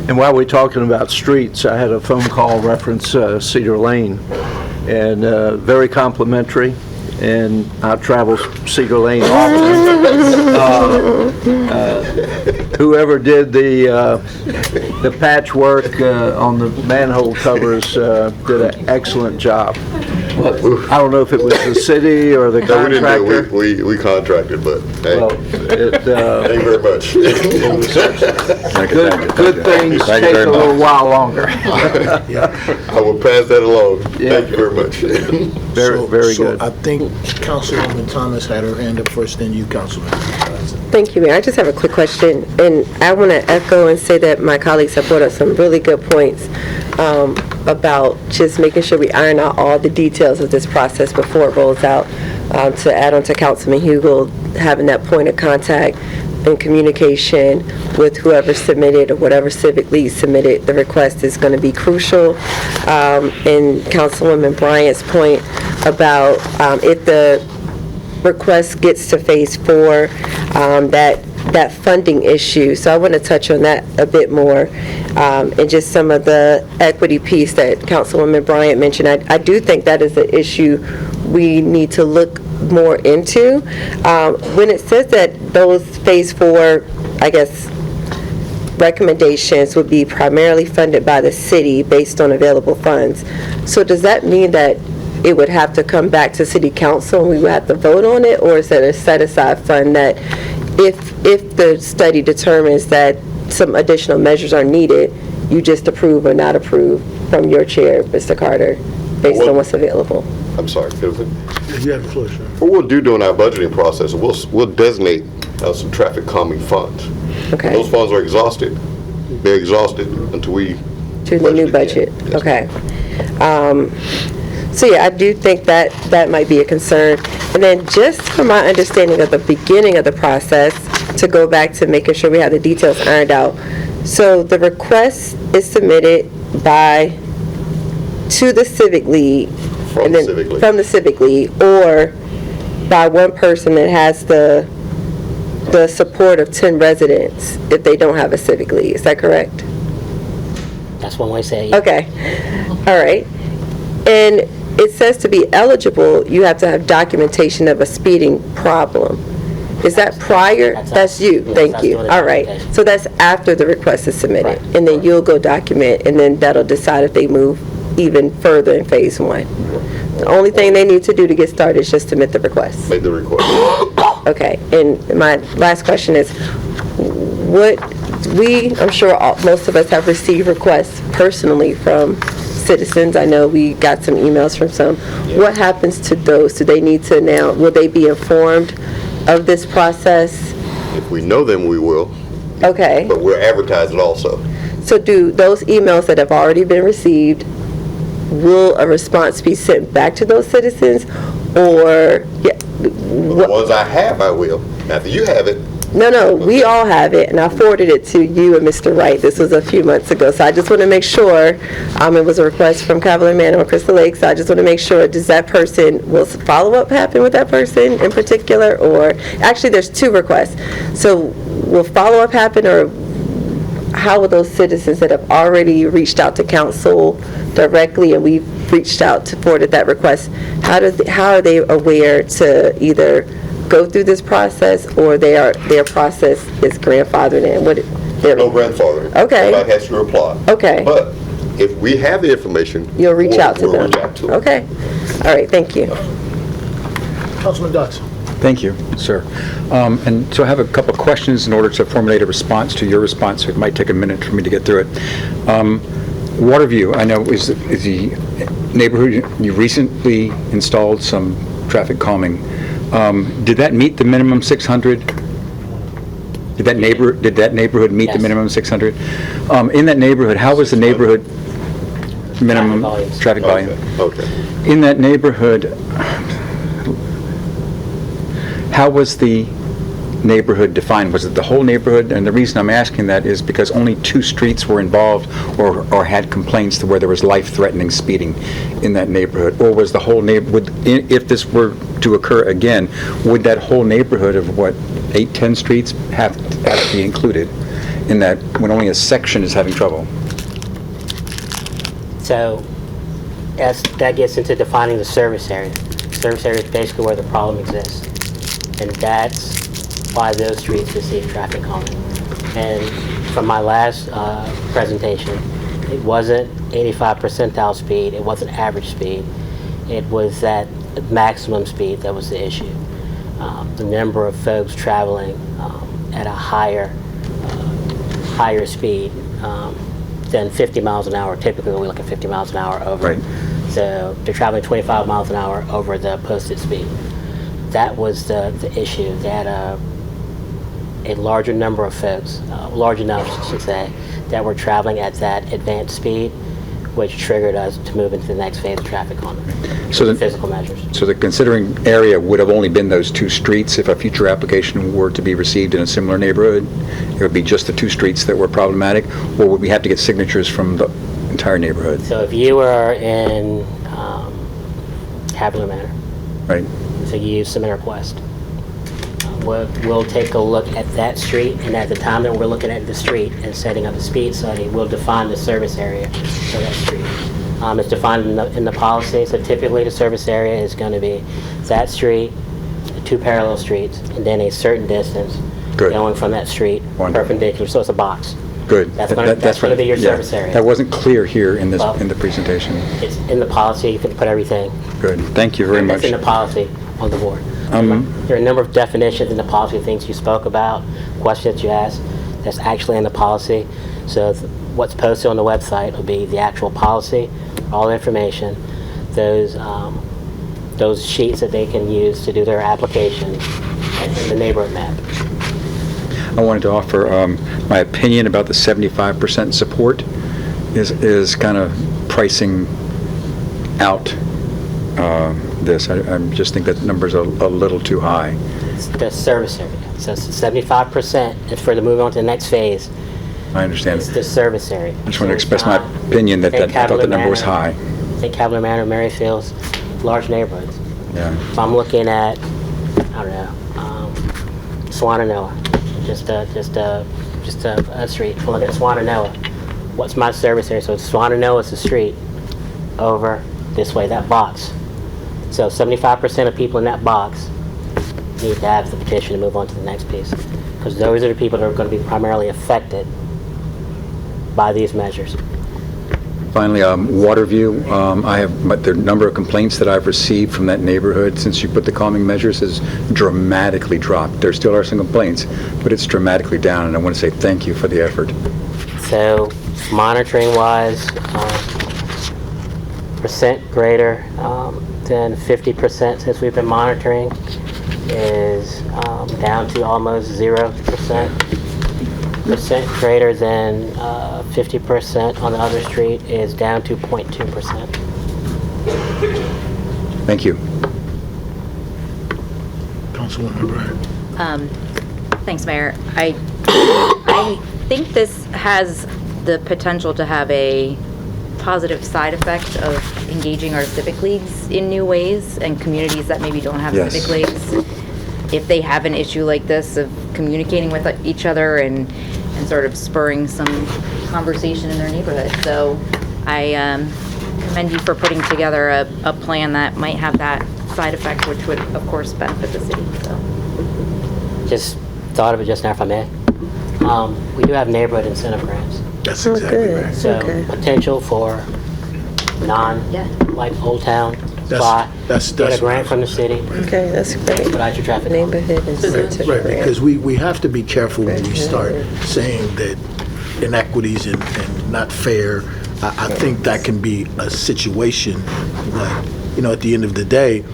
And while we're talking about streets, I had a phone call reference Cedar Lane, and very complimentary, and I travel Cedar Lane often. Whoever did the patchwork on the manhole covers did an excellent job. I don't know if it was the city or the contractor. No, we didn't do it. We contracted, but hey, well, thank you very much. Good things take a little while longer. I will pass that along. Yeah. Thank you very much. Very good. I think Councilwoman Thomas had her hand up first, then you, Councilman. Thank you, Mayor. I just have a quick question, and I want to echo and say that my colleagues have brought up some really good points about just making sure we iron out all the details of this process before it rolls out. To add on to Councilman Hugel, having that point of contact and communication with whoever submitted or whatever civic league submitted the request is going to be crucial. And Councilwoman Bryant's point about if the request gets to phase 4, that funding issue. So I want to touch on that a bit more, and just some of the equity piece that Councilwoman Bryant mentioned. I do think that is an issue we need to look more into. When it says that those phase 4, I guess, recommendations would be primarily funded by the city based on available funds. So does that mean that it would have to come back to City Council and we would have to vote on it, or is it a set-aside fund that if the study determines that some additional measures are needed, you just approve or not approve from your chair, Mr. Carter, based on what's available? I'm sorry, Phil. You have the floor, sir. What we'll do during our budgeting process, we'll designate some traffic calming funds. Okay. When those funds are exhausted, they're exhausted until we To the new budget, again. okay. So yeah, I do think that might be a concern. And then just from my understanding of the beginning of the process, to go back to making sure we have the details ironed out. So the request is submitted to the Civic League. From the Civic League. From the Civic League, or by one person that has the support of 10 residents if they don't have a Civic League. Is that correct? That's one way to say it. Okay. All right. And it says to be eligible, you have to have documentation of a speeding problem. Is that prior? That's us. That's you, Yes, thank that's you. doing the All right, documentation. so that's after the request is submitted? Right. And then you'll go document, and then that'll decide if they move even further in phase one? The only thing they need to do to get started is just submit the request? Make the request. Okay, and my last question is, I'm sure most of us have received requests personally from citizens. I know we got some emails from some. What happens to those? Do they need to now, will they be informed of this process? If we know them, we will, Okay, but we're advertising also. so do those emails that have already been received, will a response be sent back to those citizens? Or, The ones I have, I will. After you have it, No, we all have it, and I forwarded it to you and Mr. Wright. This was a few months ago, so I just want to make sure, it was a request from Cavalier Manor on Crystal Lake, so I just want to make sure, does that person, will follow-up happen with that person in particular, or, actually, there's two requests. So will follow-up happen, or how will those citizens that have already reached out to council directly, and we've reached out to forwarded that request, how are they aware to either go through this process, or their process is grandfathered in? no grandfathering. Okay. Everybody has to reply. Okay. But if we have the information, You'll reach out to we'll them? reach out to them. Okay. All right, thank you. Councilman Dodson. Thank you, sir. And so I have a couple of questions in order to formulate a response to your response, so it might take a minute for me to get through it. Waterview, I know, is the neighborhood, you recently installed some traffic calming. Did that meet the minimum 600? Did that neighborhood meet the Yes. minimum 600? In that neighborhood, how was the neighborhood minimum traffic volume? Okay. In that neighborhood, how was the neighborhood defined? Was it the whole neighborhood? And the reason I'm asking that is because only 2 streets were involved or had complaints to where there was life-threatening speeding in that neighborhood. Or was the whole neighborhood, if this were to occur again, would that whole neighborhood of 8, 10 streets have to be included in that when only a section is having trouble? So that gets into defining the service area. Service area is basically where the problem exists. And that's why those streets receive traffic calming. And from my last presentation, it wasn't 85 percentile speed, it wasn't average speed. It was that maximum speed that was the issue. The number of folks traveling at a higher speed than 50 miles an hour. Typically, we look at 50 miles an hour over. Right. So they're traveling 25 miles an hour over the posted speed. That was the issue. They had a larger number of folks, large enough, I should say, that were traveling at that advanced speed, which triggered us to move into the next phase of traffic calming, So physical measures. So the considering area would have only been those 2 streets if a future application were to be received in a similar neighborhood? It would be just the 2 streets that were problematic, or would we have to get signatures from the entire neighborhood? So if you were in Cavalier Manor, Right? so you submit a request, we'll take a look at that street, and at the time that we're looking at the street and setting up a speed study, we'll define the service area for that street. It's defined in the policy, so typically the service area is going to be that street, the 2 parallel streets, and then a certain distance Good. going from that street Wonderful. perpendicular, so it's a box. Good. That's gonna what- be your yeah. service area. That wasn't clear here in Well- the presentation. It's in the policy, you can put everything. Good. Thank you very much. It's in the policy on the board. There are a number of definitions in the policy, things you spoke about, questions you asked, that's actually in the policy. So what's posted on the website will be the actual policy, all the information, those sheets that they can use to do their application, and the neighborhood map. I wanted to offer my opinion about the 75% support is kind of pricing out this. I just think that number's a little too high. It's the service area. So 75% is for the move on to the next phase. I understand. It's the service area. I just want to express my opinion that I thought the number was high. I think Cavalier Manor, Maryfields, large neighborhoods. Yeah. If I'm looking at, I don't know, Swananoa, just a street. Look at Swananoa. What's my service area? So Swananoa is the street over this way, that box. So 75% of people in that box need to have the petition to move on to the next piece, because those are the people that are going to be primarily affected by these measures. Finally, Waterview, the number of complaints that I've received from that neighborhood since you put the calming measures has dramatically dropped. There still are some complaints, but it's dramatically down, and I want to say thank you for the effort. So monitoring-wise, percent greater than 50% since we've been monitoring is down to almost 0%. Percent greater than 50% on the other street is down to 0.2%. Thank you. Councilwoman Bryant. Thanks, Mayor. I think this has the potential to have a positive side effect of engaging our civic leagues in new ways, and communities that maybe don't have Yes. civic leagues, if they have an issue like this, of communicating with each other and sort of spurring some conversation in their neighborhood. So I commend you for putting together a plan that might have that side effect, which would, of course, benefit the city. So. Just thought of it just now, if I may. We do have neighborhood incentive grants. That's exactly good. right. So Okay. potential for like Old Town, spot, that's get a grant from the city, Okay, that's great. put out your traffic. Neighborhood incentive Right, grant. because we have to be careful when we start saying that inequities and not fair. I think that can be a situation, like, at the end of the day,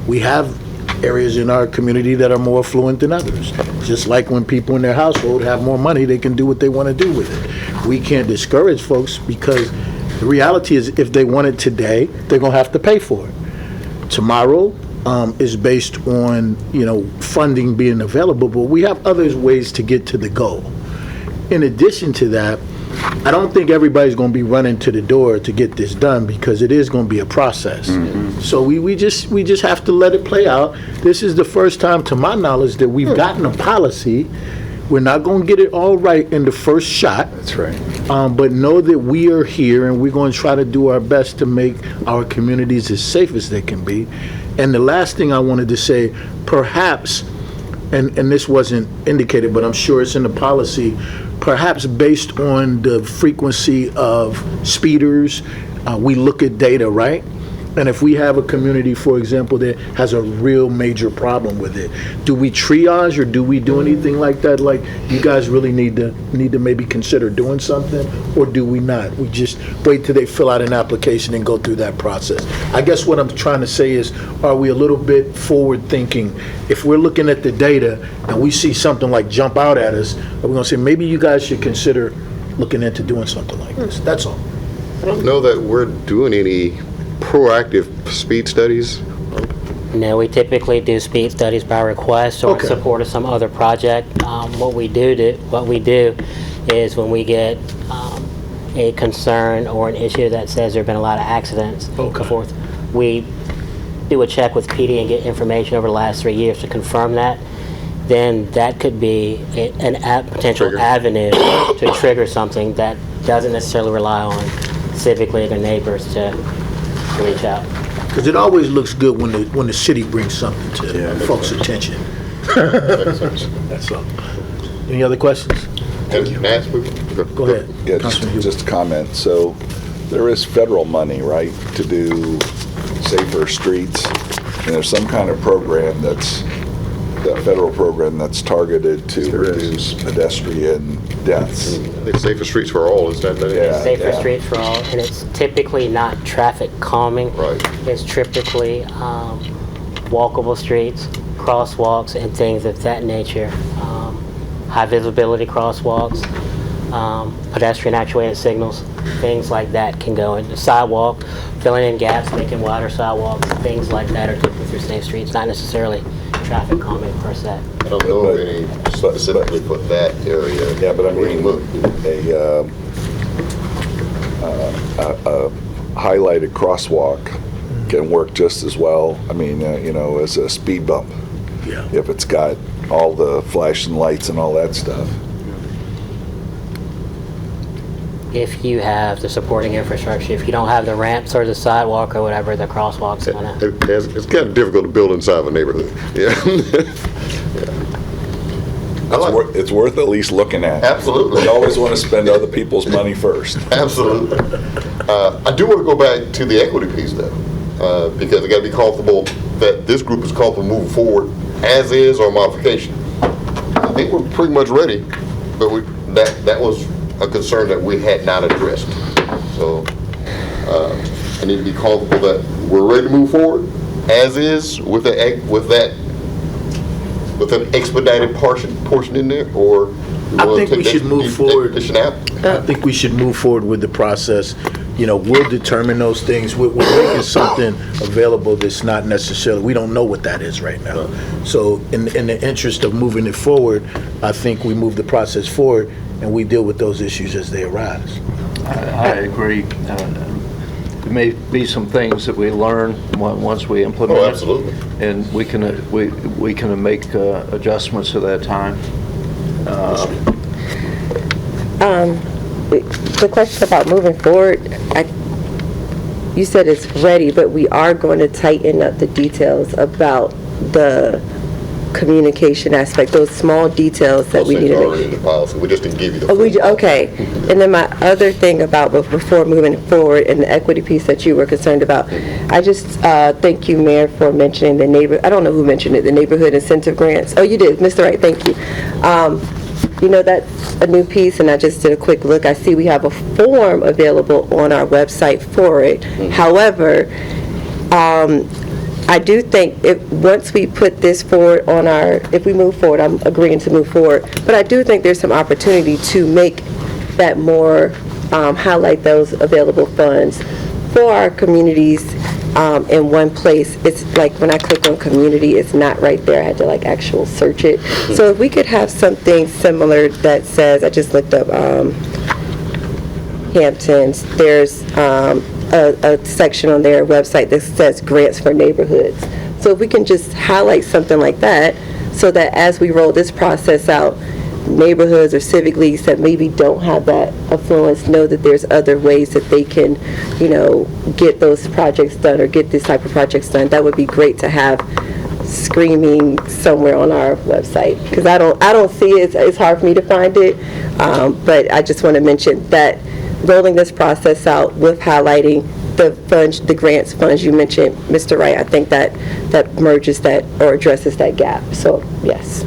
we have areas in our community that are more affluent than others. Just like when people in their household have more money, they can do what they want to do with it. We can't discourage folks, because the reality is, if they want it today, they're going to have to pay for it. Tomorrow is based on, funding being available, but we have other ways to get to the goal. In addition to that, I don't think everybody's going to be running to the door to get this done, because it is going to be a process. So we just have to let it play out. This is the first time, to my knowledge, that we've gotten a policy. We're not going to get it all right in the first shot. That's right. But know that we are here, and we're going to try to do our best to make our communities as safe as they can be. And the last thing I wanted to say, perhaps, and this wasn't indicated, but I'm sure it's in the policy, perhaps based on the frequency of speeders, we look at data, right? And if we have a community, for example, that has a real major problem with it, do we triage, or do we do anything like that? Like, you guys really need to maybe consider doing something, or do we not? We just wait till they fill out an application and go through that process. I guess what I'm trying to say is, are we a little bit forward thinking? If we're looking at the data and we see something like jump out at us, are we gonna say, maybe you guys should consider looking into doing something like this? That's all. I don't know that we're doing any proactive speed studies. No, we typically do speed studies by request or in Okay. support of some other project. What we do is, when we get a concern or an issue that says there have been a lot of accidents, and so forth, we do a check with PD and get information over the last 3 years to confirm that. Then that could be a potential Trigger. avenue to trigger something that doesn't necessarily rely on Civic League or neighbors to reach out. Because it always looks good when the city brings something to folks' attention. That's all. Any other questions? Thank you. Go ahead. Yeah, Councilman Hughes. just a comment. So there is federal money, right, to do safer streets? And there's some kind of program that federal program that's targeted to reduce pedestrian deaths. I think Safer Streets for All, is that it? Yeah. Safer Streets for All, and it's typically not traffic calming. Right. It's typically walkable streets, crosswalks, and things of that nature. High visibility crosswalks, pedestrian actuated signals, things like that can go in. The sidewalk, filling in gaps, making wider sidewalks, things like that are typically through safe streets, not necessarily traffic calming per se. I don't know of any specifically for that area. Yeah, but I Where you mean, look. a highlighted crosswalk can work just as well. I mean, as a speed bump. Yeah. If it's got all the flashing lights and all that stuff. if you have the supporting infrastructure. If you don't have the ramps or the sidewalk or whatever, the crosswalks gonna. It's kind of difficult to build inside of a neighborhood. Yeah. It's worth at least looking at. Absolutely. You always want to spend other people's money first. Absolutely. I do want to go back to the equity piece though, because I got to be comfortable that this group is comfortable moving forward as is or modification. I think we're pretty much ready, but that was a concern that we had not addressed. So I need to be comfortable that we're ready to move forward as is with an expedited portion in there, or I think we should move forward. I think we should move forward with the process. You know, we'll determine those things. We're making something available that's not necessarily, we don't know what that is right now. So in the interest of moving it forward, I think we move the process forward and we deal with those issues as they arise. I agree. There may be some things that we learn once we implement it. Absolutely. And we can make adjustments at that time. The question about moving forward, you said it's ready, but we are going to tighten up the details about the communication aspect, those small details that we need to already in the policy. We just didn't give you the. Okay. And then my other thing about before moving forward and the equity piece that you were concerned about, I just thank you, Mayor, for mentioning I don't know who mentioned it, the neighborhood incentive grants. Oh, you did, Mr. Wright, thank you. You know, that's a new piece, and I just did a quick look. I see we have a form available on our website for it. However, I do think once we put this forward if we move forward, I'm agreeing to move forward, but I do think there's some opportunity to make that more, highlight those available funds for our communities in one place. It's like when I click on community, it's not right there. I had to actual search it. So if we could have something similar that says, I just looked up Hamptons, there's a section on their website that says grants for neighborhoods. So if we can just highlight something like that, so that as we roll this process out, neighborhoods or civic leagues that maybe don't have that affluence know that there's other ways that they can, get those projects done or get this type of projects done. That would be great to have screaming somewhere on our website, because I don't see it. It's hard for me to find it, but I just want to mention that rolling this process out with highlighting the funds, the grants funds you mentioned, Mr. Wright, I think that merges that or addresses that gap. So yes.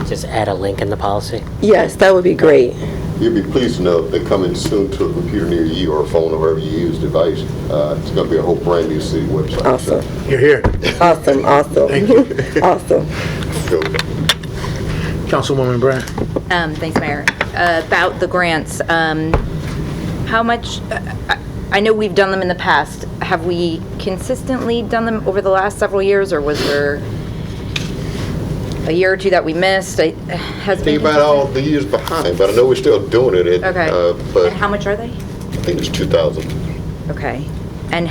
Just add a link in the policy. Yes, that would be great. You'll be pleased to know they're coming soon to a computer near you or a phone or wherever you use device. It's going to be a whole brand new city website. Awesome. You're here. Awesome. Thank you. Awesome. Go. Councilwoman Brown. Thanks, Mayor. About the grants, how much, I know we've done them in the past. Have we consistently done them over the last several years, or was there a year or two that we missed? Think about all the years behind, but I know we're still doing it. Okay. But and how much are they? I think it's 2,000. Okay. And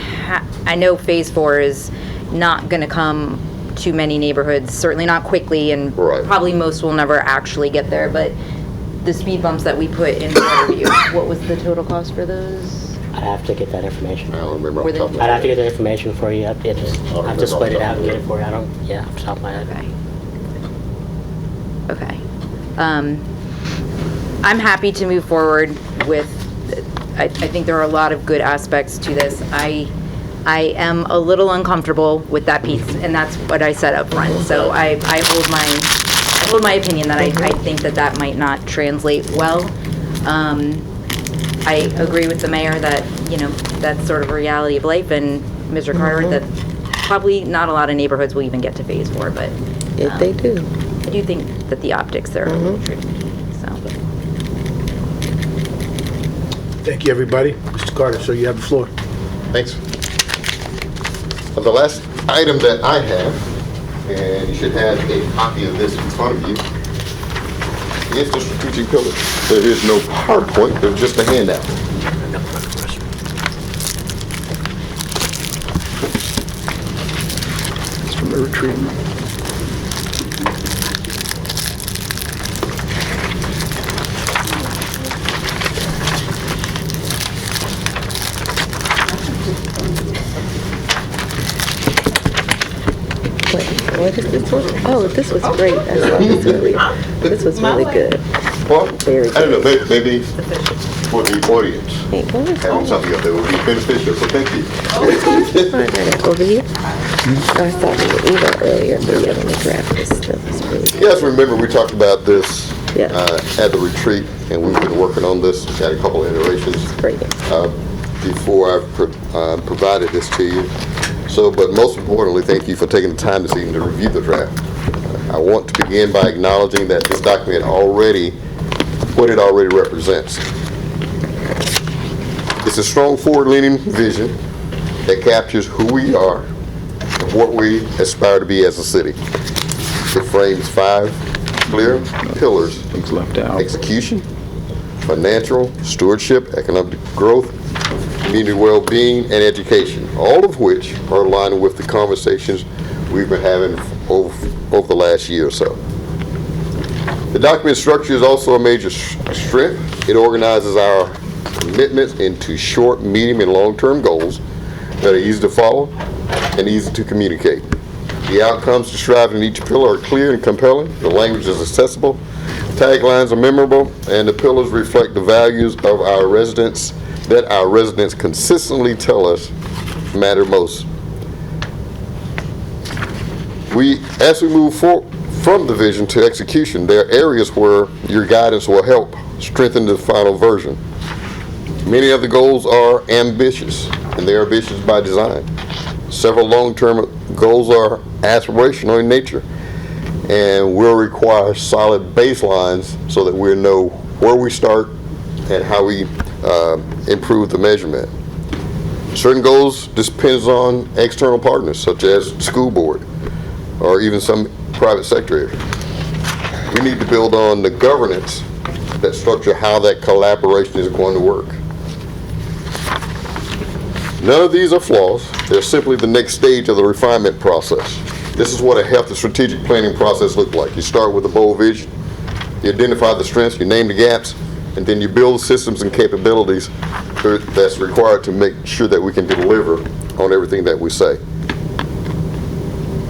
I know Phase 4 is not going to come to many neighborhoods, certainly not quickly, and probably most will never actually get there, but the speed bumps that we put in Waterview, what was the total cost for those? I'd have to get that information. I don't remember. I'd have to get the information for you. I'd have to split it out and get it for you. Off the top of my head. Okay. I'm happy to move forward with, I think there are a lot of good aspects to this. I am a little uncomfortable with that piece, and that's what I said up front. So I hold my opinion that I think that might not translate well. I agree with the mayor that, that's sort of a reality of life, and Mr. Carter, that probably not a lot of neighborhoods will even get to Phase 4, but if they do, I do think that the optics there are a little tricky. So. Thank you, everybody. Mr. Carter, sir, you have the floor. Thanks. The last item that I have, and you should have a copy of this in front of you, is the strategic pillar. There is no PowerPoint, there's just a handout. It's from the retreat. What is this one? Oh, this was great. I thought this was really good. Well, Very I don't know, maybe for the audience, Hey, what is having something up there would be beneficial, so thank you. find that over here? I saw the email earlier, but yeah, let me grab this. That was really good. You guys remember we talked about this Yeah. at the retreat, and we've been working on this, had a couple of iterations Great. before I provided this to you. So, but most importantly, thank you for taking the time this evening to review the draft. I want to begin by acknowledging that this document what it already represents. It's a strong forward-leaning vision that captures who we are and what we aspire to be as a city. It frames 5 clear pillars: Things left out. execution, financial, stewardship, economic growth, community well-being, and education, all of which are aligned with the conversations we've been having over the last year or so. The document structure is also a major strength. It organizes our commitments into short, medium, and long-term goals that are easy to follow and easy to communicate. The outcomes described in each pillar are clear and compelling. The language is accessible. Taglines are memorable, and the pillars reflect the values of our residents that our residents consistently tell us matter most. As we move from the vision to execution, there are areas where your guidance will help strengthen the final version. Many of the goals are ambitious, and they're ambitious by design. Several long-term goals are aspirational in nature, and will require solid baselines so that we know where we start and how we improve the measurement. Certain goals depends on external partners, such as the school board or even some private sector area. We need to build on the governance that structure how that collaboration is going to work. None of these are flaws. They're simply the next stage of the refinement process. This is what a healthy strategic planning process looks like. You start with a bold vision, you identify the strengths, you name the gaps, and then you build systems and capabilities that's required to make sure that we can deliver on everything that we say.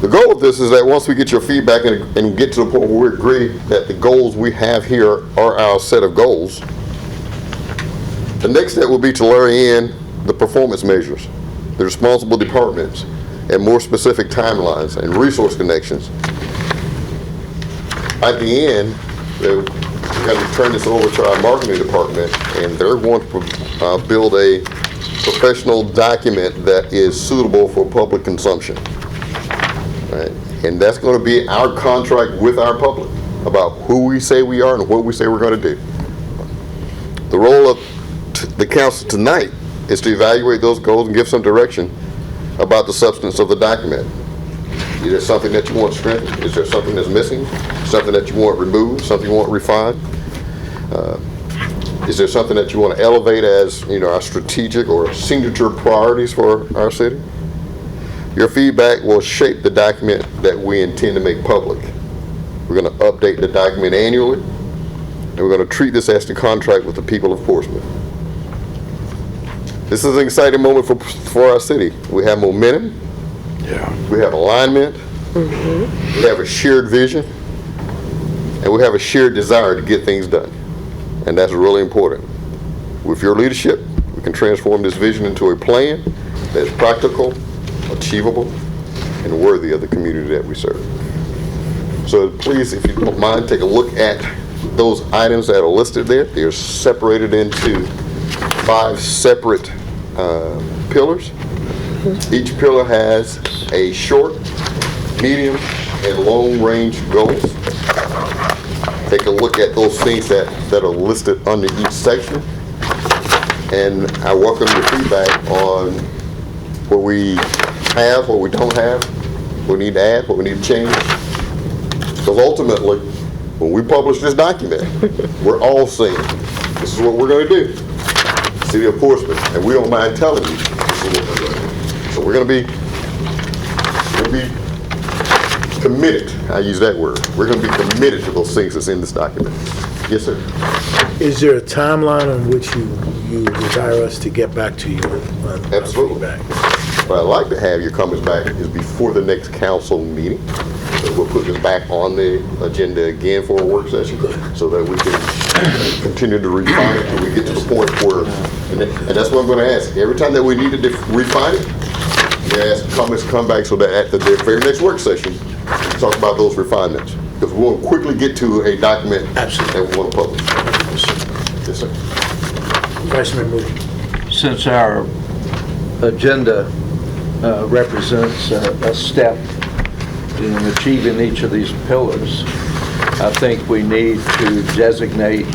The goal of this is that once we get your feedback and get to the point where we agree that the goals we have here are our set of goals, the next step will be to layer in the performance measures, the responsible departments, and more specific timelines and resource connections. At the end, we're going to turn this over to our marketing department, and they're going to build a professional document that is suitable for public consumption. Right? And that's going to be our contract with our public about who we say we are and what we say we're going to do. The role of the council tonight is to evaluate those goals and give some direction about the substance of the document. Is there something that you want strengthened? Is there something that's missing? Something that you want removed? Something you want refined? Is there something that you want to elevate as, our strategic or signature priorities for our city? Your feedback will shape the document that we intend to make public. We're going to update the document annually, and we're going to treat this as the contract with the people of Portsmouth. This is an exciting moment for our city. We have momentum. Yeah. We have alignment. We have a shared vision. And we have a shared desire to get things done. And that's really important. With your leadership, we can transform this vision into a plan that is practical, achievable, and worthy of the community that we serve. So please, if you don't mind, take a look at those items that are listed there. They're separated into 5 separate pillars. Each pillar has a short, medium, and long-range goals. Take a look at those things that are listed under each section. And I welcome your feedback on what we have, what we don't have, what we need to add, what we need to change. Because ultimately, when we publish this document, we're all saying, this is what we're going to do. City of Portsmouth, and we don't mind telling you this is what we're going to do. So we're going to be committed. I use that word. We're going to be committed to those things that's in this document. Yes, sir. Is there a timeline on which you desire us to get back to you on Absolutely. feedback? what I'd like to have your comments back is before the next council meeting. So we'll put this back on the agenda again for a work session so that we can continue to refine it until we get to the point where, and that's what I'm going to ask. Every time that we need to refine it, we ask comments to come back so that at the very next work session, we talk about those refinements. Because we want to quickly get to a document that we want to publish. Yes, sir. Vice Mayor Moody. Since our agenda represents a step in achieving each of these pillars, I think we need to designate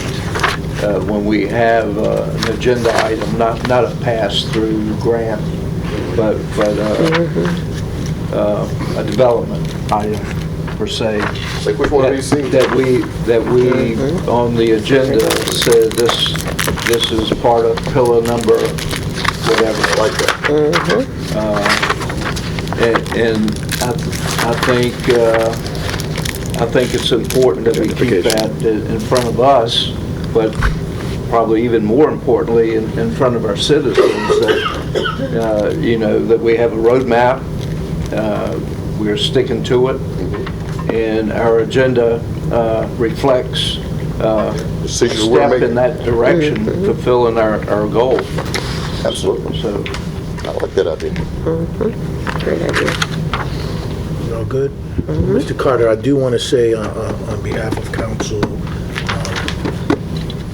when we have an agenda item, not a pass-through grant, but a development item per se. Like which one have you seen? That we on the agenda said this is part of pillar number whatever. I like that. And I think it's important that we keep that in front of us, but probably even more importantly in front of our citizens, that that we have a roadmap, we're sticking to it, and our agenda reflects a step in that direction, fulfilling our goal. Absolutely. So I like that idea. Great idea. You all good? Mr. Carter, I do want to say on behalf of council,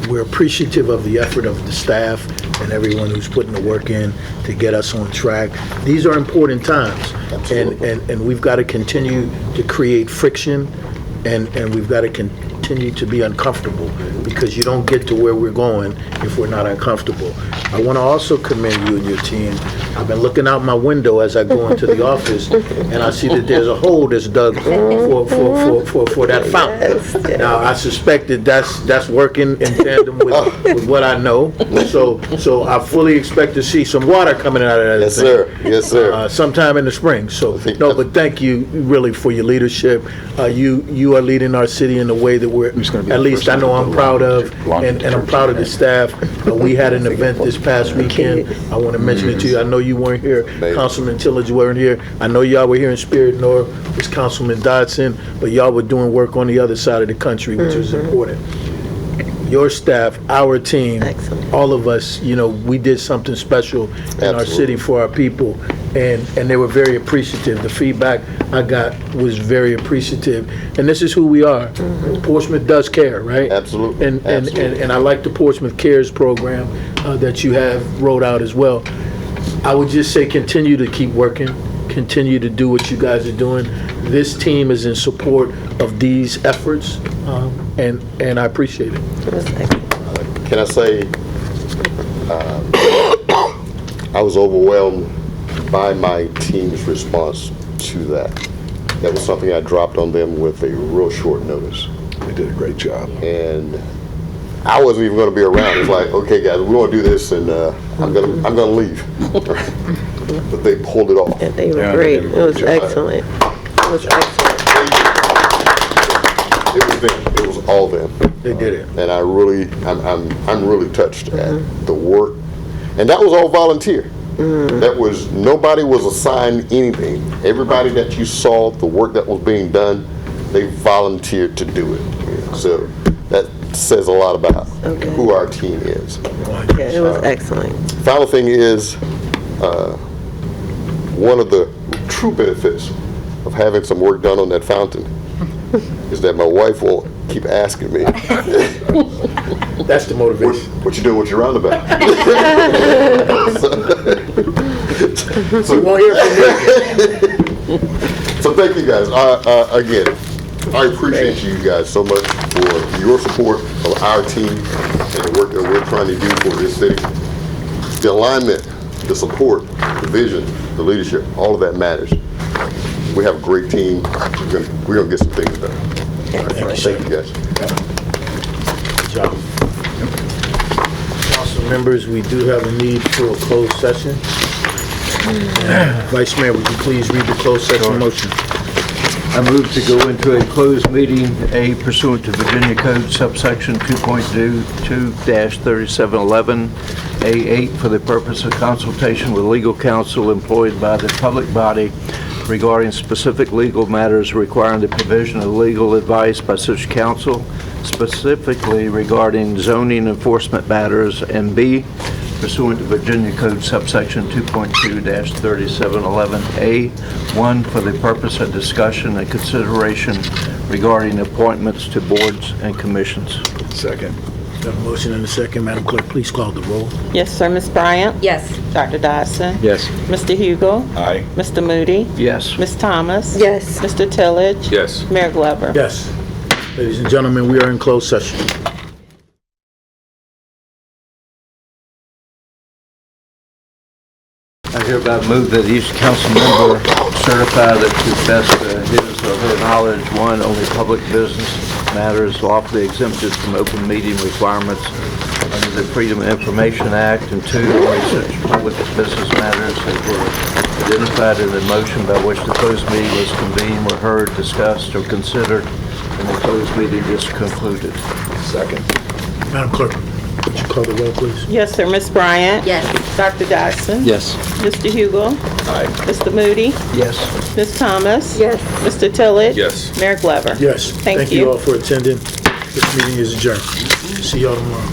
we're appreciative of the effort of the staff and everyone who's putting the work in to get us on track. These are important times, and we've got to continue to create friction, and we've got to continue to be uncomfortable, because you don't get to where we're going if we're not uncomfortable. I want to also commend you and your team. I've been looking out my window as I go into the office, and I see that there's a hole that's dug for that fountain. Now, I suspect that that's working in tandem with what I know. So I fully expect to see some water coming out of that. Yes, sir. Yes, sir. Sometime in the spring. So no, but thank you really for your leadership. You are leading our city in a way that we're, at least I know I'm proud of, and I'm proud of the staff. We had an event this past weekend. I want to mention it to you. I know you weren't here. Councilman Tillage weren't here. I know y'all were here in spirit, nor was Councilman Dodson, but y'all were doing work on the other side of the country, which was important. Your staff, our team, all of us, we did something special in our city for our people, and they were very appreciative. The feedback I got was very appreciative, and this is who we are. Portsmouth does care, right? Absolutely. And I like the Portsmouth Cares program that you have rolled out as well. I would just say continue to keep working, continue to do what you guys are doing. This team is in support of these efforts, and I appreciate it. Can I say, I was overwhelmed by my team's response to that. That was something I dropped on them with a real short notice. They did a great job. And I wasn't even going to be around. It's like, okay, guys, we want to do this, and I'm gonna leave. But they pulled it off. Yeah, they were great. It was excellent. It was excellent. It was them. It was all them. They did it. And I'm really touched at the work. And that was all volunteer. That was, nobody was assigned anything. Everybody that you saw, the work that was being done, they volunteered to do it. So that says a lot about who our team is. Yeah, it was excellent. Final thing is, one of the true benefits of having some work done on that fountain is that my wife won't keep asking me. That's the motivation. What you doing with your roundabout? So we won't hear from you. So thank you guys. Again, I appreciate you guys so much for your support of our team and the work that we're trying to do for this city. The alignment, the support, the vision, the leadership, all of that matters. We have a great team. We're gonna get some things done. Thank you guys. Good job. Council members, we do have a need for a closed session. Vice Mayor, would you please read the closed session motion? I move to go into a closed meeting, A pursuant to Virginia Code subsection 2.2-3711, A8, for the purpose of consultation with legal counsel employed by the public body regarding specific legal matters requiring the provision of legal advice by such counsel, specifically regarding zoning enforcement matters, and B, pursuant to Virginia Code subsection 2.2-3711A1, for the purpose of discussion and consideration regarding appointments to boards and commissions. Second. Got a motion and a second. Madam Clerk, please call the roll. Yes, sir, Ms. Bryant? Yes. Dr. Dodson? Yes. Mr. Hugo? Aye. Mr. Moody? Yes. Ms. Thomas? Yes. Mr. Tillage? Yes. Mayor Glover? Yes. Ladies and gentlemen, we are in closed session. I hereby move that each council member certify that to the best of his or her knowledge, one, only public business matters lawfully exempted from open meeting requirements under the Freedom of Information Act, and two, only such public business matters as were identified in the motion by which the closed meeting was convened were heard, discussed, or considered, and the closed meeting is concluded. Second. Madam Clerk, would you call the roll, please? Yes, sir, Ms. Bryant? Yes. Dr. Dodson? Yes. Mr. Hugo? Aye. Mr. Moody? Yes. Ms. Thomas? Yes. Mr. Tillage? Yes. Mayor Glover? Yes. Thank Thank you you. all for attending. This meeting is adjourned. See y'all tomorrow.